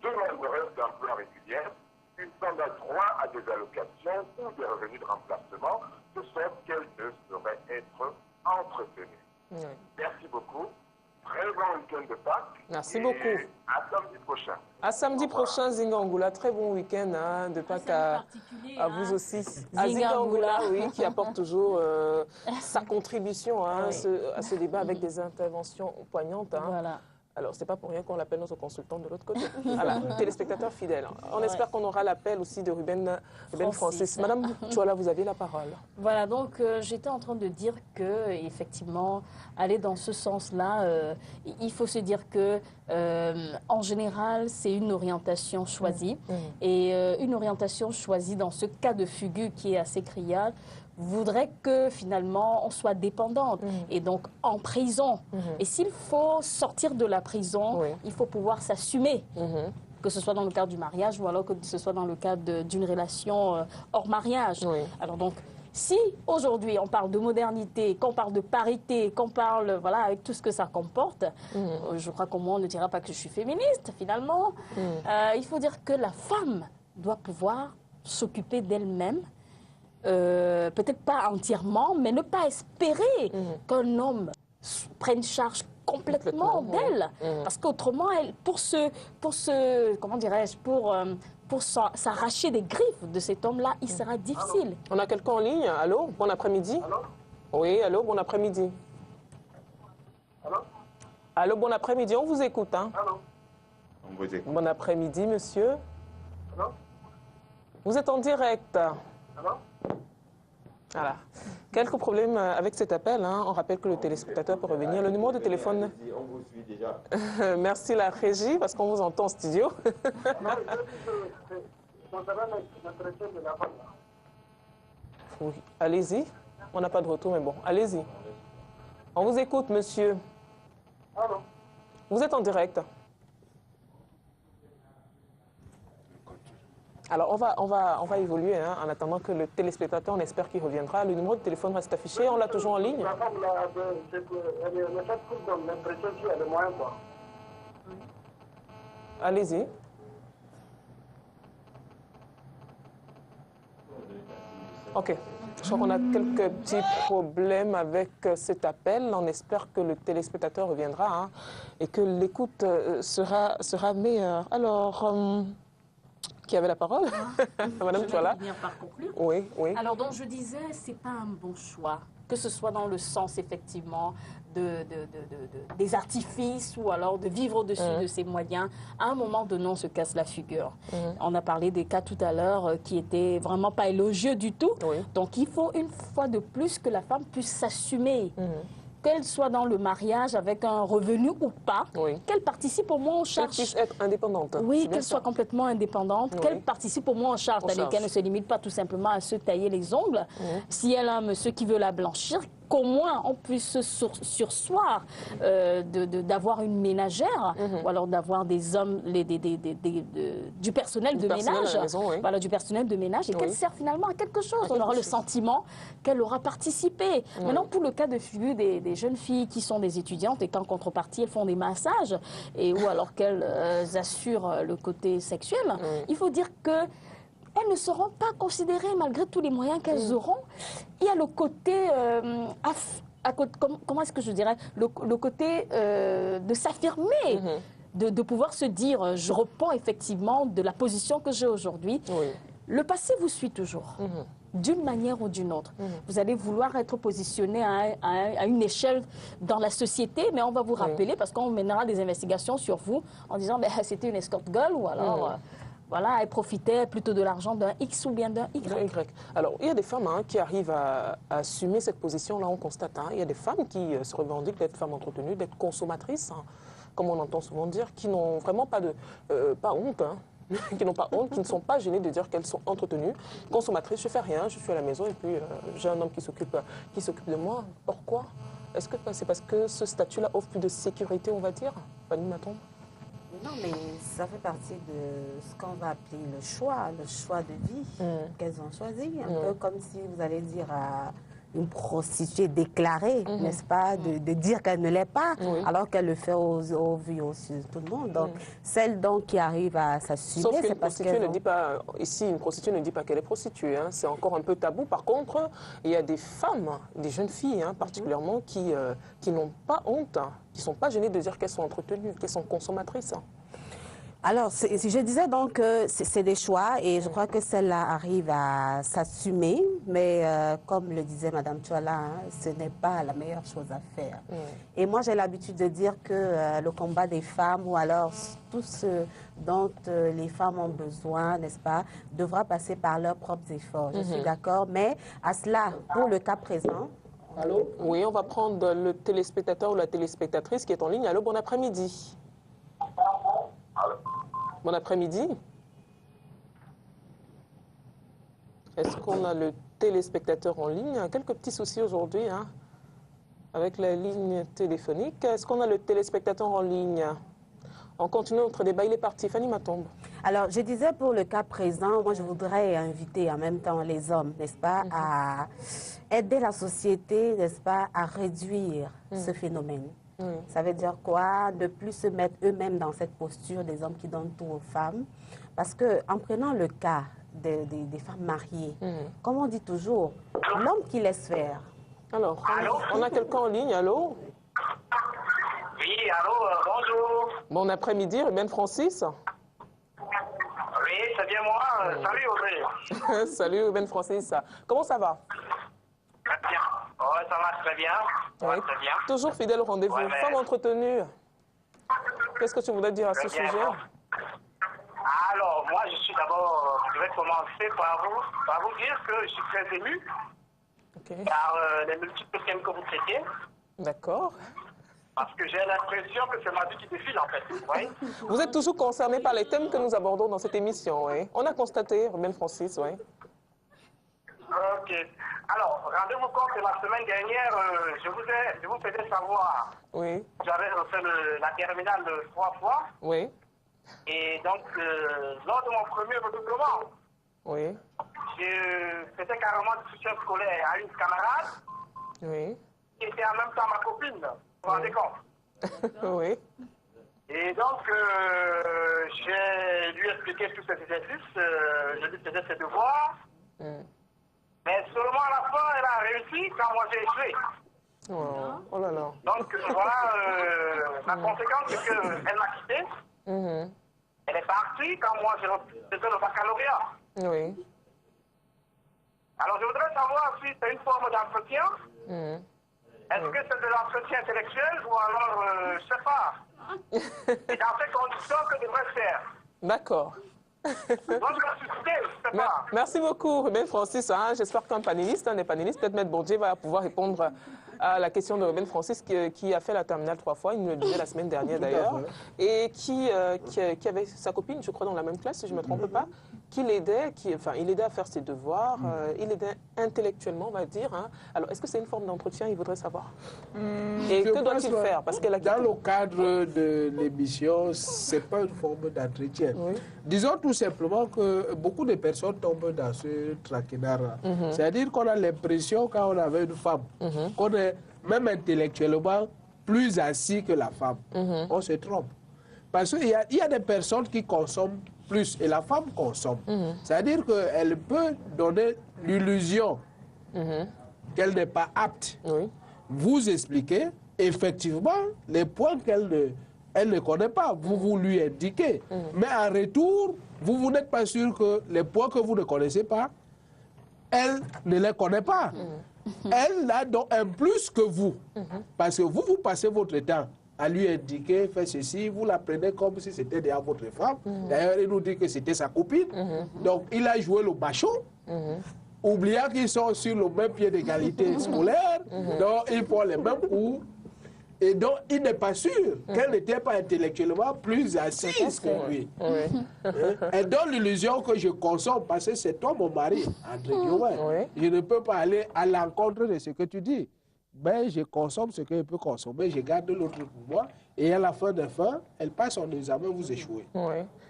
Speaker 5: demandeuse d'emploi régulière, une femme a droit à des allocations ou des revenus de remplacement, de sorte qu'elle ne saurait être entretenue. Merci beaucoup. Très bon week-end de Pâques.
Speaker 1: Merci beaucoup.
Speaker 5: À samedi prochain.
Speaker 1: À samedi prochain, Zinga Angoula. Très bon week-end hein, de Pâques à vous aussi. À Zinga Angoula, oui, qui apporte toujours sa contribution hein, à ce débat avec des interventions poignantes. Hein.
Speaker 2: Voilà.
Speaker 1: Alors, ce n'est pas pour rien qu'on l'appelle notre consultant de l'autre côté. Voilà, téléspectateur fidèle. On espère qu'on aura l'appel aussi de Ruben Francis. Madame Tchoala, vous avez la parole.
Speaker 2: Voilà, donc j'étais en train de dire que, effectivement, aller dans ce sens-là, il faut se dire que, en général, c'est une orientation choisie. Et une orientation choisie dans ce cas de figure qui est assez criard, voudrait que finalement on soit dépendante et donc en prison. Et s'il faut sortir de la prison, il faut pouvoir s'assumer. Que ce soit dans le cadre du mariage ou alors que ce soit dans le cadre d'une relation hors mariage. Alors donc, si aujourd'hui on parle de modernité, qu'on parle de parité, qu'on parle, voilà, avec tout ce que ça comporte, je crois qu'au moins on ne dira pas que je suis féministe finalement. Il faut dire que la femme doit pouvoir s'occuper d'elle-même, peut-être pas entièrement, mais ne pas espérer qu'un homme prenne charge complètement d'elle. Parce qu'autrement, elle, comment dirais-je, pour s'arracher des griffes de cet homme-là, il sera difficile.
Speaker 1: On a quelqu'un en ligne? Allô? Bon après-midi. Oui, allô, bon après-midi. Allô, bon après-midi, on vous écoute. Hein?
Speaker 5: Allô? On vous écoute.
Speaker 1: Bon après-midi, monsieur.
Speaker 5: Allô?
Speaker 1: Vous êtes en direct.
Speaker 5: Allô?
Speaker 1: Voilà. Quelques problèmes avec cet appel. Hein. On rappelle que le téléspectateur peut revenir. Le numéro de téléphone.
Speaker 5: On vous suit déjà.
Speaker 1: Merci la régie, parce qu'on vous entend en studio. Oui, allez-y. On n'a pas de retour, mais bon, allez-y. On vous écoute, monsieur.
Speaker 5: Allô?
Speaker 1: Vous êtes en direct. Alors, on va évoluer hein, en attendant que le téléspectateur, on espère qu'il reviendra. Le numéro de téléphone reste affiché. On l'a toujours en ligne.
Speaker 5: La femme, là, l'impression qu'il y a des moyens, quoi.
Speaker 1: Allez-y. OK. Je crois qu'on a quelques petits problèmes avec cet appel. On espère que le téléspectateur reviendra hein, et que l'écoute sera meilleure. Alors, qui avait la parole? Madame Tuala.
Speaker 2: Par conclure.
Speaker 1: Oui, oui.
Speaker 2: Alors, donc, je disais, ce n'est pas un bon choix, que ce soit dans le sens, effectivement, des artifices ou alors de vivre au-dessus de ses moyens. À un moment donné, on se casse la figure. On a parlé des cas tout à l'heure qui étaient vraiment pas élogieux du tout.
Speaker 1: Oui.
Speaker 2: Donc, il faut une fois de plus que la femme puisse s'assumer. Qu'elle soit dans le mariage avec un revenu ou pas, qu'elle participe au moins aux charges.
Speaker 1: Qu'elle puisse être indépendante.
Speaker 2: Oui, qu'elle soit complètement indépendante, qu'elle participe au moins aux charges, c'est-à-dire qu'elle ne se limite pas tout simplement à se tailler les ongles. Si elle a un monsieur qui veut la blanchir, qu'au moins on puisse se sursoir d'avoir une ménagère ou alors d'avoir des hommes, du personnel de ménage, voilà, du personnel de ménage et qu'elle sert finalement à quelque chose. On aura le sentiment qu'elle aura participé. Maintenant, pour le cas de figure des jeunes filles qui sont des étudiantes et qu'en contrepartie, elles font des massages ou alors qu'elles assurent le côté sexuel, il faut dire que elles ne seront pas considérées malgré tous les moyens qu'elles auront. Il y a le côté, comment est-ce que je dirais, le côté de s'affirmer, de pouvoir se dire, je reprends effectivement de la position que j'ai aujourd'hui. Le passé vous suit toujours. D'une manière ou d'une autre. Vous allez vouloir être positionné à une échelle dans la société, mais on va vous rappeler, parce qu'on mènera des investigations sur vous en disant c'était une escort girl ou alors... Voilà, elle profitait plutôt de l'argent d'un X ou bien d'un Y.
Speaker 1: Alors, il y a des femmes hein, qui arrivent à assumer cette position-là, on constate. Hein. Il y a des femmes qui se revendiquent d'être femmes entretenues, d'être consommatrices, hein, comme on entend souvent dire, qui n'ont vraiment pas honte. Hein. Qui n'ont pas honte, qui ne sont pas gênées de dire qu'elles sont entretenues, consommatrices. Je fais rien, je suis à la maison et puis j'ai un homme qui s'occupe de moi. Pourquoi? Est-ce que c'est parce que ce statut-là offre plus de sécurité, on va dire? Fanny Matombe?
Speaker 4: Non, mais ça fait partie de ce qu'on va appeler le choix de vie qu'elles ont choisi. Un peu comme si vous allez dire à une prostituée déclarée, n'est-ce pas, de dire qu'elle ne l'est pas, alors qu'elle le fait aux vues de tout le monde. Donc, celle donc qui arrive à s'assumer, c'est parce qu'elle...
Speaker 1: ne dit pas, ici, une prostituée ne dit pas qu'elle est prostituée. Hein. C'est encore un peu tabou. Par contre, il y a des femmes, des jeunes filles hein, particulièrement, qui n'ont pas honte, hein, qui ne sont pas gênées de dire qu'elles sont entretenues, qu'elles sont consommatrices. Hein.
Speaker 4: Alors, je disais donc que c'est des choix et je crois que celle-là arrive à s'assumer, mais comme le disait Mme Tuala, hein, ce n'est pas la meilleure chose à faire. Et moi, j'ai l'habitude de dire que le combat des femmes ou alors tout ce dont les femmes ont besoin, n'est-ce pas, devra passer par leurs propres efforts. Je suis d'accord, mais à cela, pour le cas présent...
Speaker 1: Allô? Oui, on va prendre le téléspectateur ou la téléspectatrice qui est en ligne. Allô, bon après-midi. Bon après-midi. Est-ce qu'on a le téléspectateur en ligne? Quelques petits soucis aujourd'hui hein, avec la ligne téléphonique. Est-ce qu'on a le téléspectateur en ligne? On continue notre débat. Il est parti. Fanny Matombe.
Speaker 4: Alors, je disais pour le cas présent, moi je voudrais inviter en même temps les hommes, n'est-ce pas, à aider la société, n'est-ce pas, à réduire ce phénomène. Ça veut dire quoi? De plus se mettre eux-mêmes dans cette posture des hommes qui donnent tout aux femmes. Parce qu'en prenant le cas des femmes mariées, comme on dit toujours, l'homme qui laisse faire.
Speaker 1: Alors, on a quelqu'un en ligne, allô?
Speaker 5: Oui, allô, bonjour.
Speaker 1: Bon après-midi, Ruben Francis.
Speaker 5: Oui, c'est bien Salut Audrey.
Speaker 1: Salut Ruben Francis. Comment ça va?
Speaker 5: Très bien. Ouais, ça va très bien.
Speaker 1: Oui.
Speaker 5: Très bien.
Speaker 1: Toujours fidèle au rendez-vous.
Speaker 5: Ouais, mais...
Speaker 1: Femme entretenue. Qu'est-ce que tu voudrais dire à ce sujet?
Speaker 5: Alors, moi, je vais commencer par vous dire que je suis très ému par les multiples thèmes que vous traitez.
Speaker 1: D'accord.
Speaker 5: Parce que j'ai l'impression que c'est ma vie qui défile, en fait. Oui.
Speaker 1: Vous êtes toujours concerné par les thèmes que nous abordons dans cette émission, oui. On a constaté, Ruben Francis, oui.
Speaker 5: Ok. Alors, rendez-vous compte que la semaine dernière, je vous faisais savoir.
Speaker 1: Oui.
Speaker 5: J'avais refait la terminale 3 fois.
Speaker 1: Oui.
Speaker 5: Et donc, lors de mon premier redoublement,
Speaker 1: oui.
Speaker 5: je faisais carrément du soutien scolaire à une camarade.
Speaker 1: Oui.
Speaker 5: Qui était en même temps ma copine. Vous vous rendez compte?
Speaker 1: Oui.
Speaker 5: Et donc, j'ai lui expliqué tous ces exercices, je lui faisais ses devoirs. Mais seulement à la fin, elle a réussi quand moi j'ai échoué.
Speaker 1: Oh là là.
Speaker 5: Donc voilà, la conséquence c'est qu'elle m'a quitté. Elle est partie quand moi j'ai fait le baccalauréat.
Speaker 1: Oui.
Speaker 5: Alors je voudrais savoir si c'est une forme d'entretien. Est-ce que c'est de l'entretien intellectuel ou alors, je ne sais pas. Et dans ces conditions que devrait faire.
Speaker 1: D'accord.
Speaker 5: je sais pas.
Speaker 1: Merci beaucoup, Ruben Francis. Hein. J'espère qu'un panéliste, un des panélistes, peut-être Maître Bourdieu, va pouvoir répondre à la question de Ruben Francis qui a fait la terminale 3 fois, il nous le disait la semaine dernière d'ailleurs, et qui avait sa copine, je crois, dans la même classe, si je ne me trompe pas, qui l'aidait, il aidait à faire ses devoirs, il aidait intellectuellement, on va dire. Hein. Alors, est-ce que c'est une forme d'entretien, il voudrait savoir? Et que doit-il faire? Parce qu'elle a
Speaker 3: dans le cadre de l'émission, ce n'est pas une forme d'entretien. Oui. Disons tout simplement que beaucoup de personnes tombent dans ce traquenard-là. C'est-à-dire qu'on a l'impression, quand on avait une femme, qu'on est même intellectuellement plus assis que la femme. On se trompe. Parce qu'il y a des personnes qui consomment plus et la femme consomme. C'est-à-dire qu'elle peut donner l'illusion qu'elle n'est pas apte. Vous expliquez effectivement les points qu'elle ne connaît pas. Vous lui indiquez. Mais en retour, vous n'êtes pas sûr que les points que vous ne connaissez pas, elle ne les connaît pas. Elle a donc un plus que vous. Parce que vous passez votre temps à lui indiquer, faites ceci, vous la prenez comme si c'était déjà votre femme. D'ailleurs, il nous dit que c'était sa copine. Donc, il a joué le macho, oubliant qu'ils sont sur le même pied d'égalité scolaire, donc ils font les mêmes coups. Et donc, il n'est pas sûr qu'elle n'était pas intellectuellement plus assise que lui. Elle donne l'illusion que je consomme parce que c'est toi mon mari, André Guillaume. Je ne peux pas aller à l'encontre de ce que tu dis. Mais je consomme ce que je peux consommer, je garde l'autre pour moi. Et à la fin de fin, elle passe son examen, vous échouez.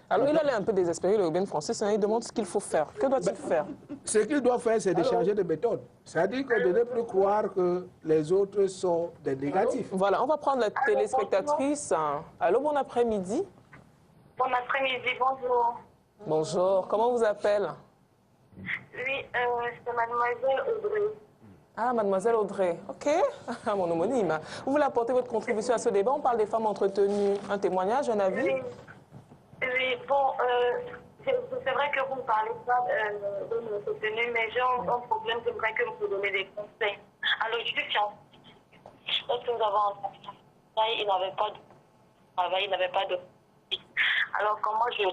Speaker 1: Alors, il allait un peu désespéré, le Ruben Francis, il demande ce qu'il faut faire. Que doit-il faire?
Speaker 3: Ce qu'il doit faire, c'est de changer de méthode. C'est-à-dire que de ne plus croire que les autres sont des négatifs.
Speaker 1: Voilà, on va prendre la téléspectatrice. Allô, bon après-midi.
Speaker 6: Bon après-midi, bonjour.
Speaker 1: Bonjour, comment on vous appelle?
Speaker 6: Oui, c'est mademoiselle Audrey.
Speaker 1: Ah, mademoiselle Audrey, ok. Mon homonyme. Vous voulez apporter votre contribution à ce débat? On parle des femmes entretenues. Un témoignage, un avis?
Speaker 6: Oui, bon, c'est vrai que vous ne parlez pas de entretenues, mais j'ai un problème, j'aimerais que vous me donniez des conseils. Alors, je suis scientifique. Lorsque nous avons un travail, il n'avait pas de travail, il n'avait pas de... Alors, comment je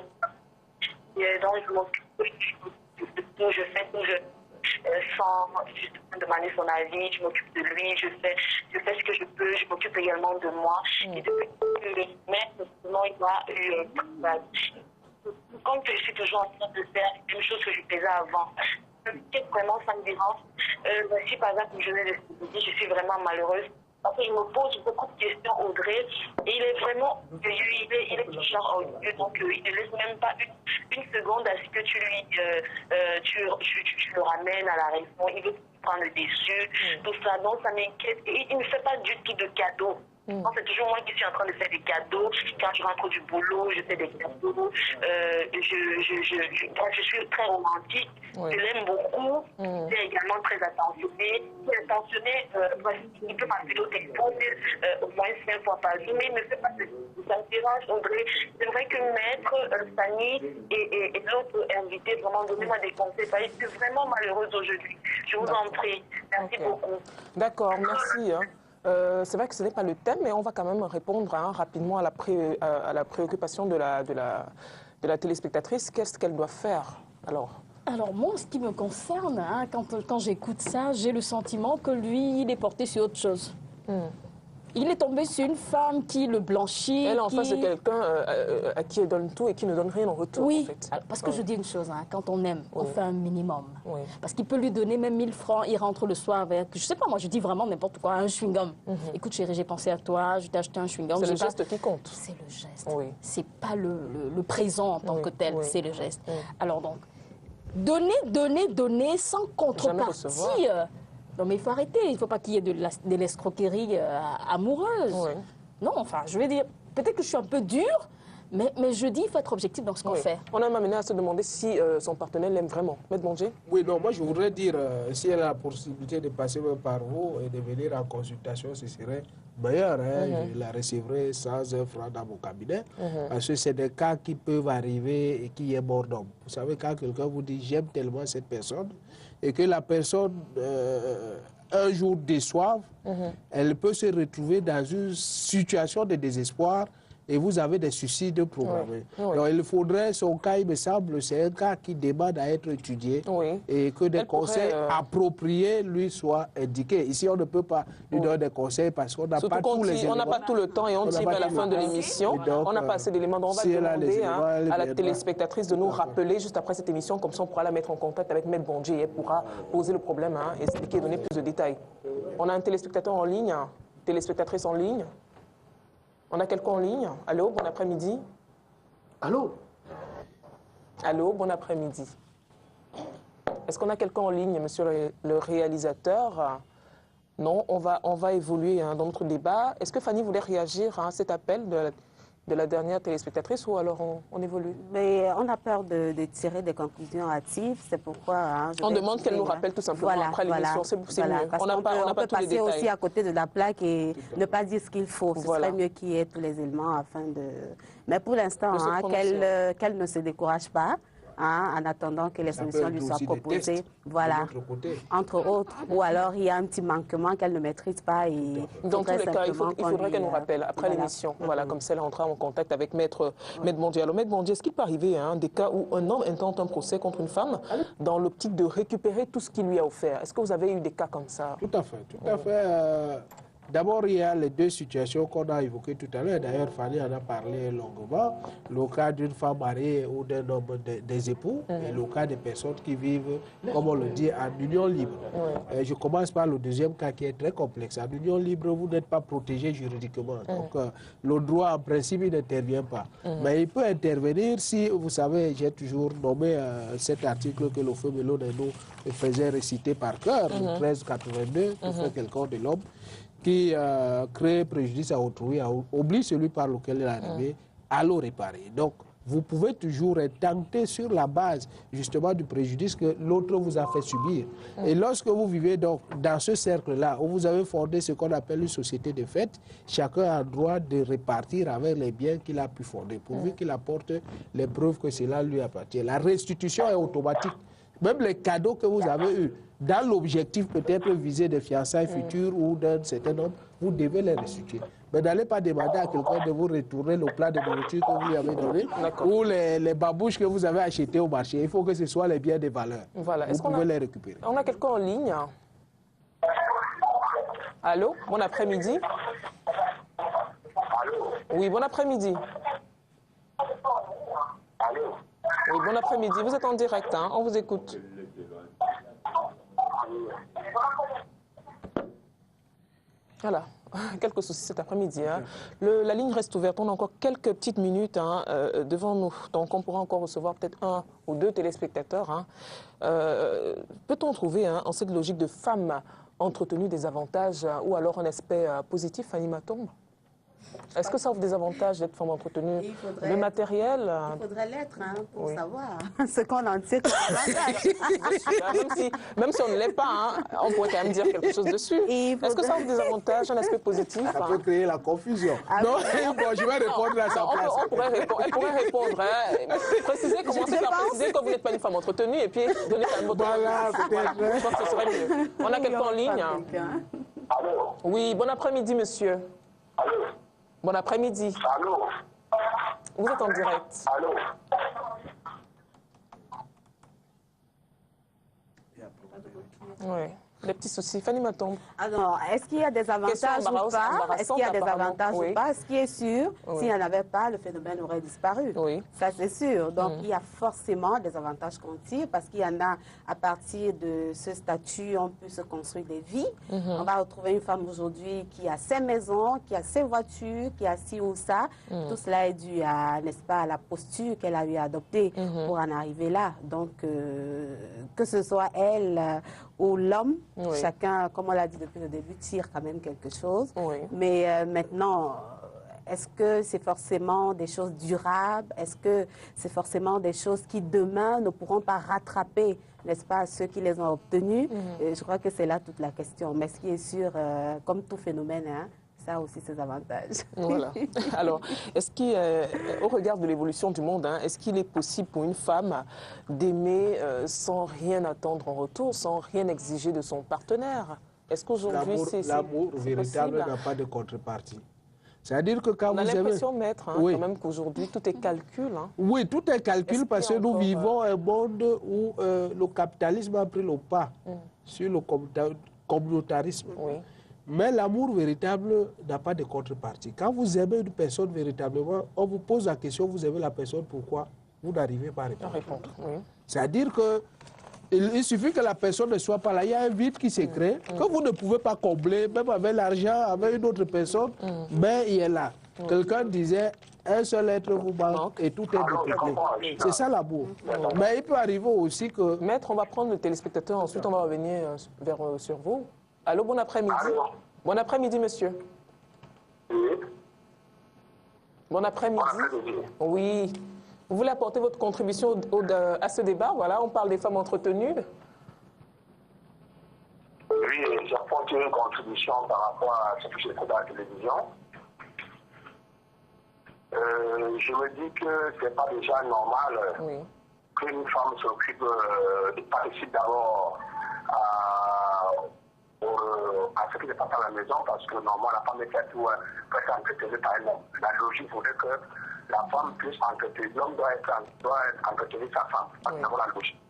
Speaker 6: m'occupe, je fais tout, sans juste demander son avis, je m'occupe de lui, je fais ce que je peux, je m'occupe également de moi. Et depuis que le maître, il a eu comme je suis toujours en train de faire une chose que je faisais avant. Vraiment, ça me dérange. Si par exemple, je venais de je suis vraiment malheureuse. Parce que je me pose beaucoup de questions, Audrey, et il est vraiment, il est du genre odieux, donc il ne laisse même pas une seconde à ce que tu le ramènes à la raison. Il veut prendre le dessus, tout ça, donc ça m'inquiète. Et il ne fait pas du tout de cadeaux. C'est toujours moi qui suis en train de faire des cadeaux. Quand je rentre du boulot, je fais des cadeaux. Je suis très romantique. Je l'aime beaucoup. C'est également très attentionné. Il peut m'appeler au téléphone au moins 5 fois par jour, mais il ne me fait pas de différence. C'est vrai que Maître, Fanny et l'autre invité, vraiment, donnez-moi des conseils. Je suis vraiment malheureuse aujourd'hui. Je vous en prie. Merci beaucoup.
Speaker 1: D'accord, merci. C'est vrai que ce n'est pas le thème, mais on va quand même répondre rapidement à la préoccupation de la téléspectatrice. Qu'est-ce qu'elle doit faire
Speaker 2: Alors moi, en ce qui me concerne, quand j'écoute ça, j'ai le sentiment que lui, il est porté sur autre chose. Il est tombé sur une femme qui le blanchit.
Speaker 1: Elle est en face de quelqu'un à qui elle donne tout et qui ne donne rien en retour.
Speaker 2: Oui,
Speaker 1: en fait.
Speaker 2: alors, parce que je dis une chose, quand on aime, on fait un minimum. Parce qu'il peut lui donner même 1000 francs, il rentre le soir avec, je sais pas, moi je dis vraiment n'importe quoi, un chewing-gum. Écoute chérie, j'ai pensé à toi, je t'ai acheté un chewing-gum.
Speaker 1: C'est le geste qui compte.
Speaker 2: C'est le geste. C'est pas le présent en tant que tel, c'est le geste. Alors donc, donner sans contrepartie. Non, mais il faut arrêter. Il ne faut pas qu'il y ait de l'escroquerie amoureuse. Non, enfin, je vais dire, peut-être que je suis un peu dure, mais je dis, il faut être objectif dans ce qu'on fait.
Speaker 1: On a amené à se demander si son partenaire l'aime vraiment. Maître Bondier?
Speaker 3: Oui, non, moi je voudrais dire, si elle a la possibilité de passer par vous et de venir en consultation, ce serait meilleur. Je la recevrai sans un franc dans mon cabinet. Parce que c'est des cas qui peuvent arriver et qui est mort d'homme. Vous savez, quand quelqu'un vous dit, j'aime tellement cette personne, et que la personne, un jour déçoive, elle peut se retrouver dans une situation de désespoir et vous avez des suicides programmés. Donc il faudrait, son cas, il me semble, c'est un cas qui demande à être étudié et que des conseils appropriés lui soient indiqués. Ici, on ne peut pas lui donner des conseils parce qu'on n'a pas tous les éléments.
Speaker 1: On n'a pas tout le temps et on tire à la fin de l'émission. On n'a pas assez d'éléments. Donc on va demander à la téléspectatrice de nous rappeler juste après cette émission, comme ça on pourra la mettre en contact avec Maître Bondier et elle pourra poser le problème, expliquer, donner plus de détails. On a un téléspectateur en ligne, téléspectatrice en ligne. On a quelqu'un en ligne? Allô, bon après-midi.
Speaker 7: Allô?
Speaker 1: Allô, bon après-midi. Est-ce qu'on a quelqu'un en ligne, monsieur le réalisateur? Non, on va évoluer dans notre débat. Est-ce que Fanny voulait réagir à cet appel de la dernière téléspectatrice ou alors on évolue?
Speaker 4: Mais on a peur de tirer des conclusions hâtives, c'est pourquoi...
Speaker 1: on demande qu'elle nous rappelle tout simplement après l'émission, c'est mieux.
Speaker 4: On n'a pas tous les détails. On peut passer aussi à côté de la plaque et ne pas dire ce qu'il faut. Ce serait mieux qu'il y ait tous les éléments afin de... Mais pour l'instant, qu'elle ne se décourage pas. En attendant que les solutions lui soient proposées, voilà, entre autres, ou alors il y a un petit manquement qu'elle ne maîtrise pas. Et
Speaker 1: dans tous les cas, il faudrait qu'elle nous rappelle après l'émission, voilà, comme ça elle entrera en contact avec Maître Bondier. Alors Maître Bondier, est-ce qu'il peut arriver des cas où un homme intente un procès contre une femme dans l'optique de récupérer tout ce qu'il lui a offert? Est-ce que vous avez eu des cas comme ça?
Speaker 3: Tout à fait, tout à fait. D'abord, il y a les deux situations qu'on a évoquées tout à l'heure. D'ailleurs, Fanny en a parlé longuement. Le cas d'une femme mariée ou d'un homme des époux et le cas des personnes qui vivent, comme on le dit, en union libre. Je commence par le deuxième cas qui est très complexe. En union libre, vous n'êtes pas protégé juridiquement. Donc, le droit, en principe, il n'intervient pas. Mais il peut intervenir si, vous savez, j'ai toujours nommé cet article que le feu Melo nous faisait réciter par cœur, le 1382, qui fait quelqu'un de l'homme, qui crée préjudice à autrui, oblige celui par lequel il est arrivé à le réparer. Donc, vous pouvez toujours être tenté sur la base justement du préjudice que l'autre vous a fait subir. Et lorsque vous vivez donc dans ce cercle-là, où vous avez fondé ce qu'on appelle une société de fait, chacun a le droit de répartir avec les biens qu'il a pu fonder, pourvu qu'il apporte les preuves que cela lui appartient. La restitution est automatique. Même les cadeaux que vous avez eus, dans l'objectif peut-être visé des fiançailles futures ou d'un certain nombre, vous devez les restituer. Mais n'allez pas demander à quelqu'un de vous retourner le plat de nourriture que vous lui avez donné ou les babouches que vous avez achetées au marché. Il faut que ce soit les biens de valeur.
Speaker 1: Voilà.
Speaker 3: Vous pouvez les récupérer.
Speaker 1: On a quelqu'un en ligne? Allô? Bon après-midi. Oui, bon après-midi. Oui, bon après-midi. Vous êtes en direct, on vous écoute. Voilà, quelques soucis cet après-midi. La ligne reste ouverte, on a encore quelques petites minutes devant nous. Donc on pourra encore recevoir peut-être 1 ou 2 téléspectateurs. Peut-on trouver en cette logique de femme entretenue des avantages ou alors un aspect positif, Fanny Matombe? Est-ce que ça offre des avantages d'être femme entretenue? Le matériel?
Speaker 4: Il faudrait l'être pour savoir ce qu'on en tire comme avantage.
Speaker 1: Même si on ne l'est pas, hein, on pourrait quand même dire quelque chose dessus. Est-ce que ça offre des avantages, un aspect positif?
Speaker 3: Ça peut créer la confusion. Non, bon, je vais répondre à sa place.
Speaker 1: Elle pourrait répondre. Hein. Commencez par préciser que vous n'êtes pas une femme entretenue et puis donner quand même votre avis. Voilà, je pense que ce serait mieux. On a quelqu'un en ligne.
Speaker 5: Allô?
Speaker 1: Oui, bon après-midi, monsieur.
Speaker 5: Allô?
Speaker 1: Bon après-midi.
Speaker 5: Allô?
Speaker 1: Vous êtes en direct.
Speaker 5: Allô?
Speaker 1: Oui. Les petits soucis. Fanny Matombe.
Speaker 4: Alors, est-ce qu'il y a des avantages ou pas? Est-ce qu'il y a des avantages ou pas? Ce qui est sûr, s'il n'y en avait pas, le phénomène aurait disparu.
Speaker 1: Oui.
Speaker 4: Ça, c'est sûr. Donc, il y a forcément des avantages qu'on tire parce qu'il y en a, à partir de ce statut, on peut se construire des vies. On va retrouver une femme aujourd'hui qui a ses maisons, qui a ses voitures, qui a ci ou ça. Tout cela est dû à, n'est-ce pas, à la posture qu'elle a eu à adopter pour en arriver là. Donc, que ce soit elle ou l'homme, chacun, comme on l'a dit depuis le début, tire quand même quelque chose. Mais maintenant, est-ce que c'est forcément des choses durables? Est-ce que c'est forcément des choses qui, demain, ne pourront pas rattraper, n'est-ce pas, ceux qui les ont obtenues? Je crois que c'est là toute la question. Mais ce qui est sûr, comme tout phénomène, hein, ça a aussi ses avantages.
Speaker 1: Voilà. Alors, est-ce qu'au regard de l'évolution du monde, hein, est-ce qu'il est possible pour une femme d'aimer sans rien attendre en retour, sans rien exiger de son partenaire? Est-ce qu'aujourd'hui,
Speaker 3: l'amour véritable n'a pas de contrepartie. C'est-à-dire que quand vous aimez...
Speaker 1: On a l'impression, maître, hein, quand même qu'aujourd'hui, tout est calcul. Hein.
Speaker 3: Oui, tout est calcul parce que nous vivons un monde où le capitalisme a pris le pas sur le communautarisme. Mais l'amour véritable n'a pas de contrepartie. Quand vous aimez une personne véritablement, on vous pose la question, vous aimez la personne, pourquoi? Vous n'arrivez pas à répondre. C'est-à-dire que il suffit que la personne ne soit pas là. Il y a un vide qui se crée, que vous ne pouvez pas combler, même avec l'argent, avec une autre personne, mais il est là. Quelqu'un disait, un seul être vous manque et tout est découplé. C'est ça l'amour. Mais il peut arriver aussi que...
Speaker 1: Maître, on va prendre le téléspectateur, ensuite on va revenir sur vous. Allô, bon après-midi. Bon après-midi, monsieur.
Speaker 5: Oui.
Speaker 1: Bon après-midi. Oui. Vous voulez apporter votre contribution à ce débat? Voilà, on parle des femmes entretenues.
Speaker 5: Oui, j'apporte une contribution par rapport à ce que j'ai fait dans la télévision. Je me dis que ce n'est pas déjà normal qu'une femme s'occupe, participe d'abord à ce qui se passe à la maison, parce que normalement la femme est faite pour être entretenue par un homme. La logique voudrait que la femme puisse entretenir, l'homme doit entretenir sa femme, parce que c'est la logique.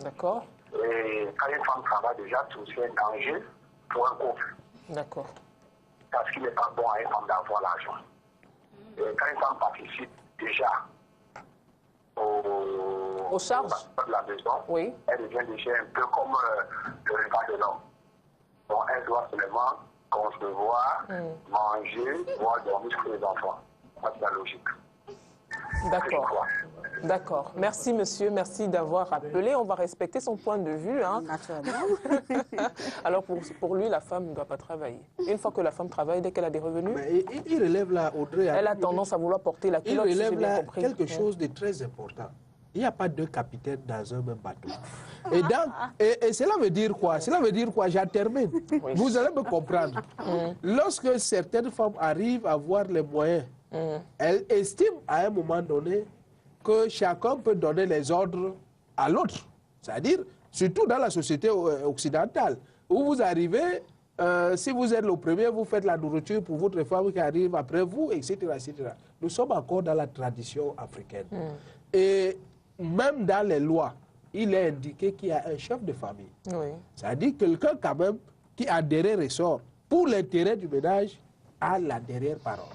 Speaker 1: D'accord.
Speaker 5: Et quand une femme travaille déjà, c'est aussi un danger pour un couple.
Speaker 1: D'accord.
Speaker 5: Parce qu'il n'est pas bon à une femme d'avoir l'argent. Et quand une femme participe déjà aux charges de la maison, elle devient déjà un peu comme le rival de l'homme. Donc elle doit seulement concevoir, manger, boire, dormir sur les enfants. C'est la logique.
Speaker 1: D'accord. D'accord. Merci, monsieur. Merci d'avoir appelé. On va respecter son point de vue. Hein. Alors, pour lui, la femme ne doit pas travailler. Une fois que la femme travaille, dès qu'elle a des revenus...
Speaker 3: Mais il relève là, Audrey...
Speaker 1: Elle a tendance à vouloir porter la culotte,
Speaker 3: il relève là quelque chose de très important. Il n'y a pas deux capitaines dans un même bateau. Et cela veut dire quoi? Cela veut dire quoi? J'en termine. Vous allez me comprendre. Lorsque certaines femmes arrivent à avoir les moyens, elles estiment à un moment donné que chacun peut donner les ordres à l'autre. C'est-à-dire, surtout dans la société occidentale, où vous arrivez, si vous êtes le premier, vous faites la nourriture pour votre femme qui arrive après vous, etc., etc. Nous sommes encore dans la tradition africaine. Et même dans les lois, il est indiqué qu'il y a un chef de famille. C'est-à-dire quelqu'un quand même qui a derrière ressort pour l'intérêt du ménage a la dernière parole.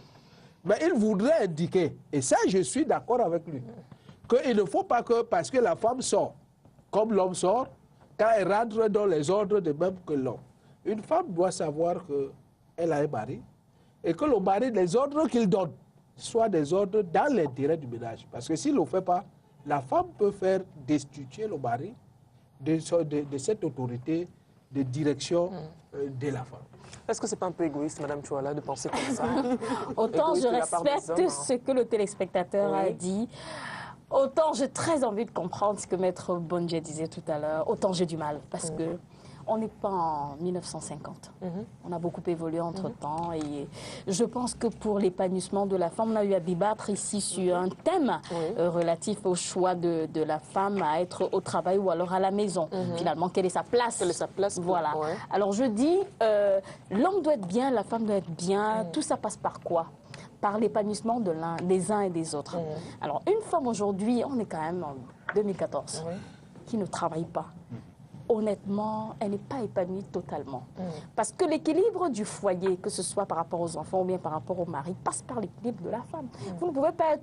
Speaker 3: Mais il voudrait indiquer, et ça je suis d'accord avec lui, qu'il ne faut pas que, parce que la femme sort, comme l'homme sort, quand elle rentre dans les ordres de même que l'homme. Une femme doit savoir qu'elle a un mari, et que le mari, les ordres qu'il donne, soient des ordres dans l'intérêt du ménage. Parce que s'il ne le fait pas, la femme peut faire destituer le mari de cette autorité de direction de la femme.
Speaker 1: Est-ce que ce n'est pas un peu égoïste, Madame Chouala, de penser comme ça?
Speaker 2: Autant je respecte ce que le téléspectateur a dit, autant j'ai très envie de comprendre ce que Maître Bondje disait tout à l'heure, autant j'ai du mal, parce que on n'est pas en 1950. On a beaucoup évolué entre-temps et je pense que pour l'épanouissement de la femme, on a eu à débattre ici sur un thème relatif au choix de la femme à être au travail ou alors à la maison. Finalement, quelle est sa place?
Speaker 1: Quelle est sa place?
Speaker 2: Voilà. Alors je dis, l'homme doit être bien, la femme doit être bien. Tout ça passe par quoi? Par l'épanouissement des uns et des autres. Alors une femme aujourd'hui, on est quand même en 2014, qui ne travaille pas. Honnêtement, elle n'est pas épanouie totalement. Parce que l'équilibre du foyer, que ce soit par rapport aux enfants ou bien par rapport au mari, passe par l'équilibre de la femme. Vous ne pouvez pas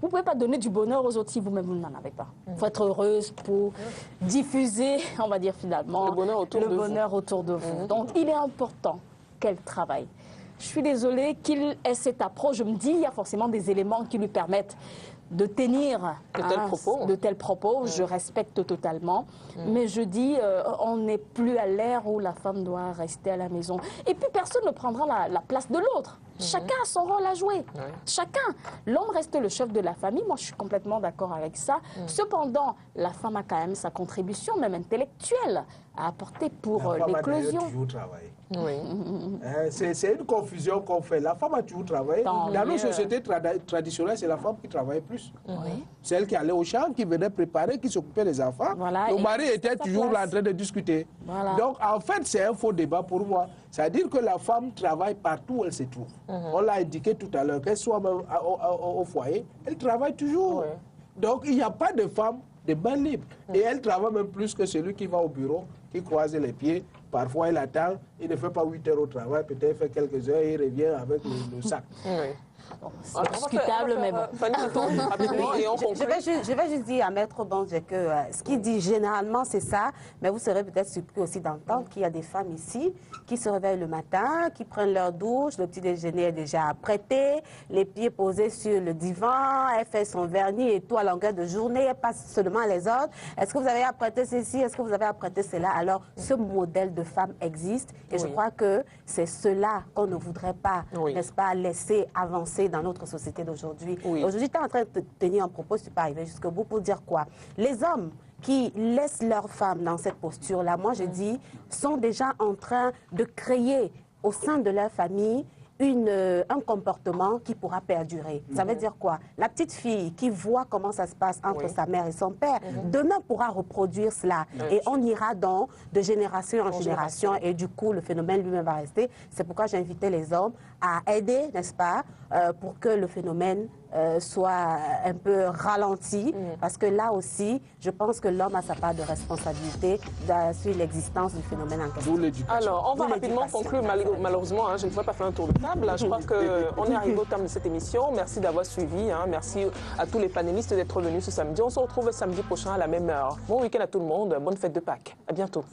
Speaker 2: vous pouvez pas donner du bonheur aux autres si vous-même vous n'en avez pas. Il faut être heureuse pour diffuser, on va dire finalement,
Speaker 1: le bonheur autour
Speaker 2: de vous. Donc il est important qu'elle travaille. Je suis désolée qu'il ait cette approche. Je me dis, il y a forcément des éléments qui lui permettent de tenir de tels propos. Je respecte totalement. Mais je dis, on n'est plus à l'ère où la femme doit rester à la maison. Et puis personne ne prendra la place de l'autre. Chacun a son rôle à jouer. Chacun. L'homme reste le chef de la famille. Moi, je suis complètement d'accord avec ça. Cependant, la femme a quand même sa contribution, même intellectuelle, à apporter pour l'éclosion.
Speaker 3: C'est une confusion qu'on fait. La femme a toujours travaillé. Dans nos sociétés traditionnelles, c'est la femme qui travaillait plus. C'est elle qui allait au champ, qui venait préparer, qui s'occupait des enfants. Le mari était toujours en train de discuter. Donc, en fait, c'est un faux débat pour moi. C'est-à-dire que la femme travaille partout où elle se trouve. On l'a indiqué tout à l'heure, qu'elle soit même au foyer, elle travaille toujours. Donc, il n'y a pas de femme de main libre. Et elle travaille même plus que celui qui va au bureau, qui croise les pieds. Parfois, il attend, il ne fait pas 8 heures au travail, peut-être fait quelques heures et il revient avec le sac.
Speaker 2: Bon, c'est discutable, mais bon.
Speaker 4: Je vais juste dire à Maître Bondje que ce qu'il dit généralement, c'est ça, mais vous serez peut-être surpris aussi d'entendre qu'il y a des femmes ici qui se réveillent le matin, qui prennent leur douche, le petit déjeuner est déjà apprêté, les pieds posés sur le divan, elle fait son vernis et tout à longueur de journée, elle passe seulement les ordres. Est-ce que vous avez apprêté ceci? Est-ce que vous avez apprêté cela? Alors, ce modèle de femme existe et je crois que c'est cela qu'on ne voudrait pas, n'est-ce pas, laisser avancer dans notre société d'aujourd'hui. Aujourd'hui, tu es en train de tenir un propos, je ne suis pas arrivé jusqu'au bout pour dire quoi? Les hommes qui laissent leurs femmes dans cette posture-là, moi je dis, sont déjà en train de créer au sein de leur famille un comportement qui pourra perdurer. Ça veut dire quoi? La petite fille qui voit comment ça se passe entre sa mère et son père, demain pourra reproduire cela. Et on ira donc de génération en génération et du coup, le phénomène lui-même va rester. C'est pourquoi j'ai invité les hommes à aider, n'est-ce pas, pour que le phénomène soit un peu ralenti. Parce que là aussi, je pense que l'homme a sa part de responsabilité sur l'existence du phénomène en question.
Speaker 1: Alors, on va rapidement conclure. Malheureusement, je ne pourrais pas faire un tour de table. Je crois qu'on est arrivé au terme de cette émission. Merci d'avoir suivi. Merci à tous les panélistes d'être venus ce samedi. On se retrouve samedi prochain à la même heure. Bon week-end à tout le monde. Bonne fête de Pâques. À bientôt.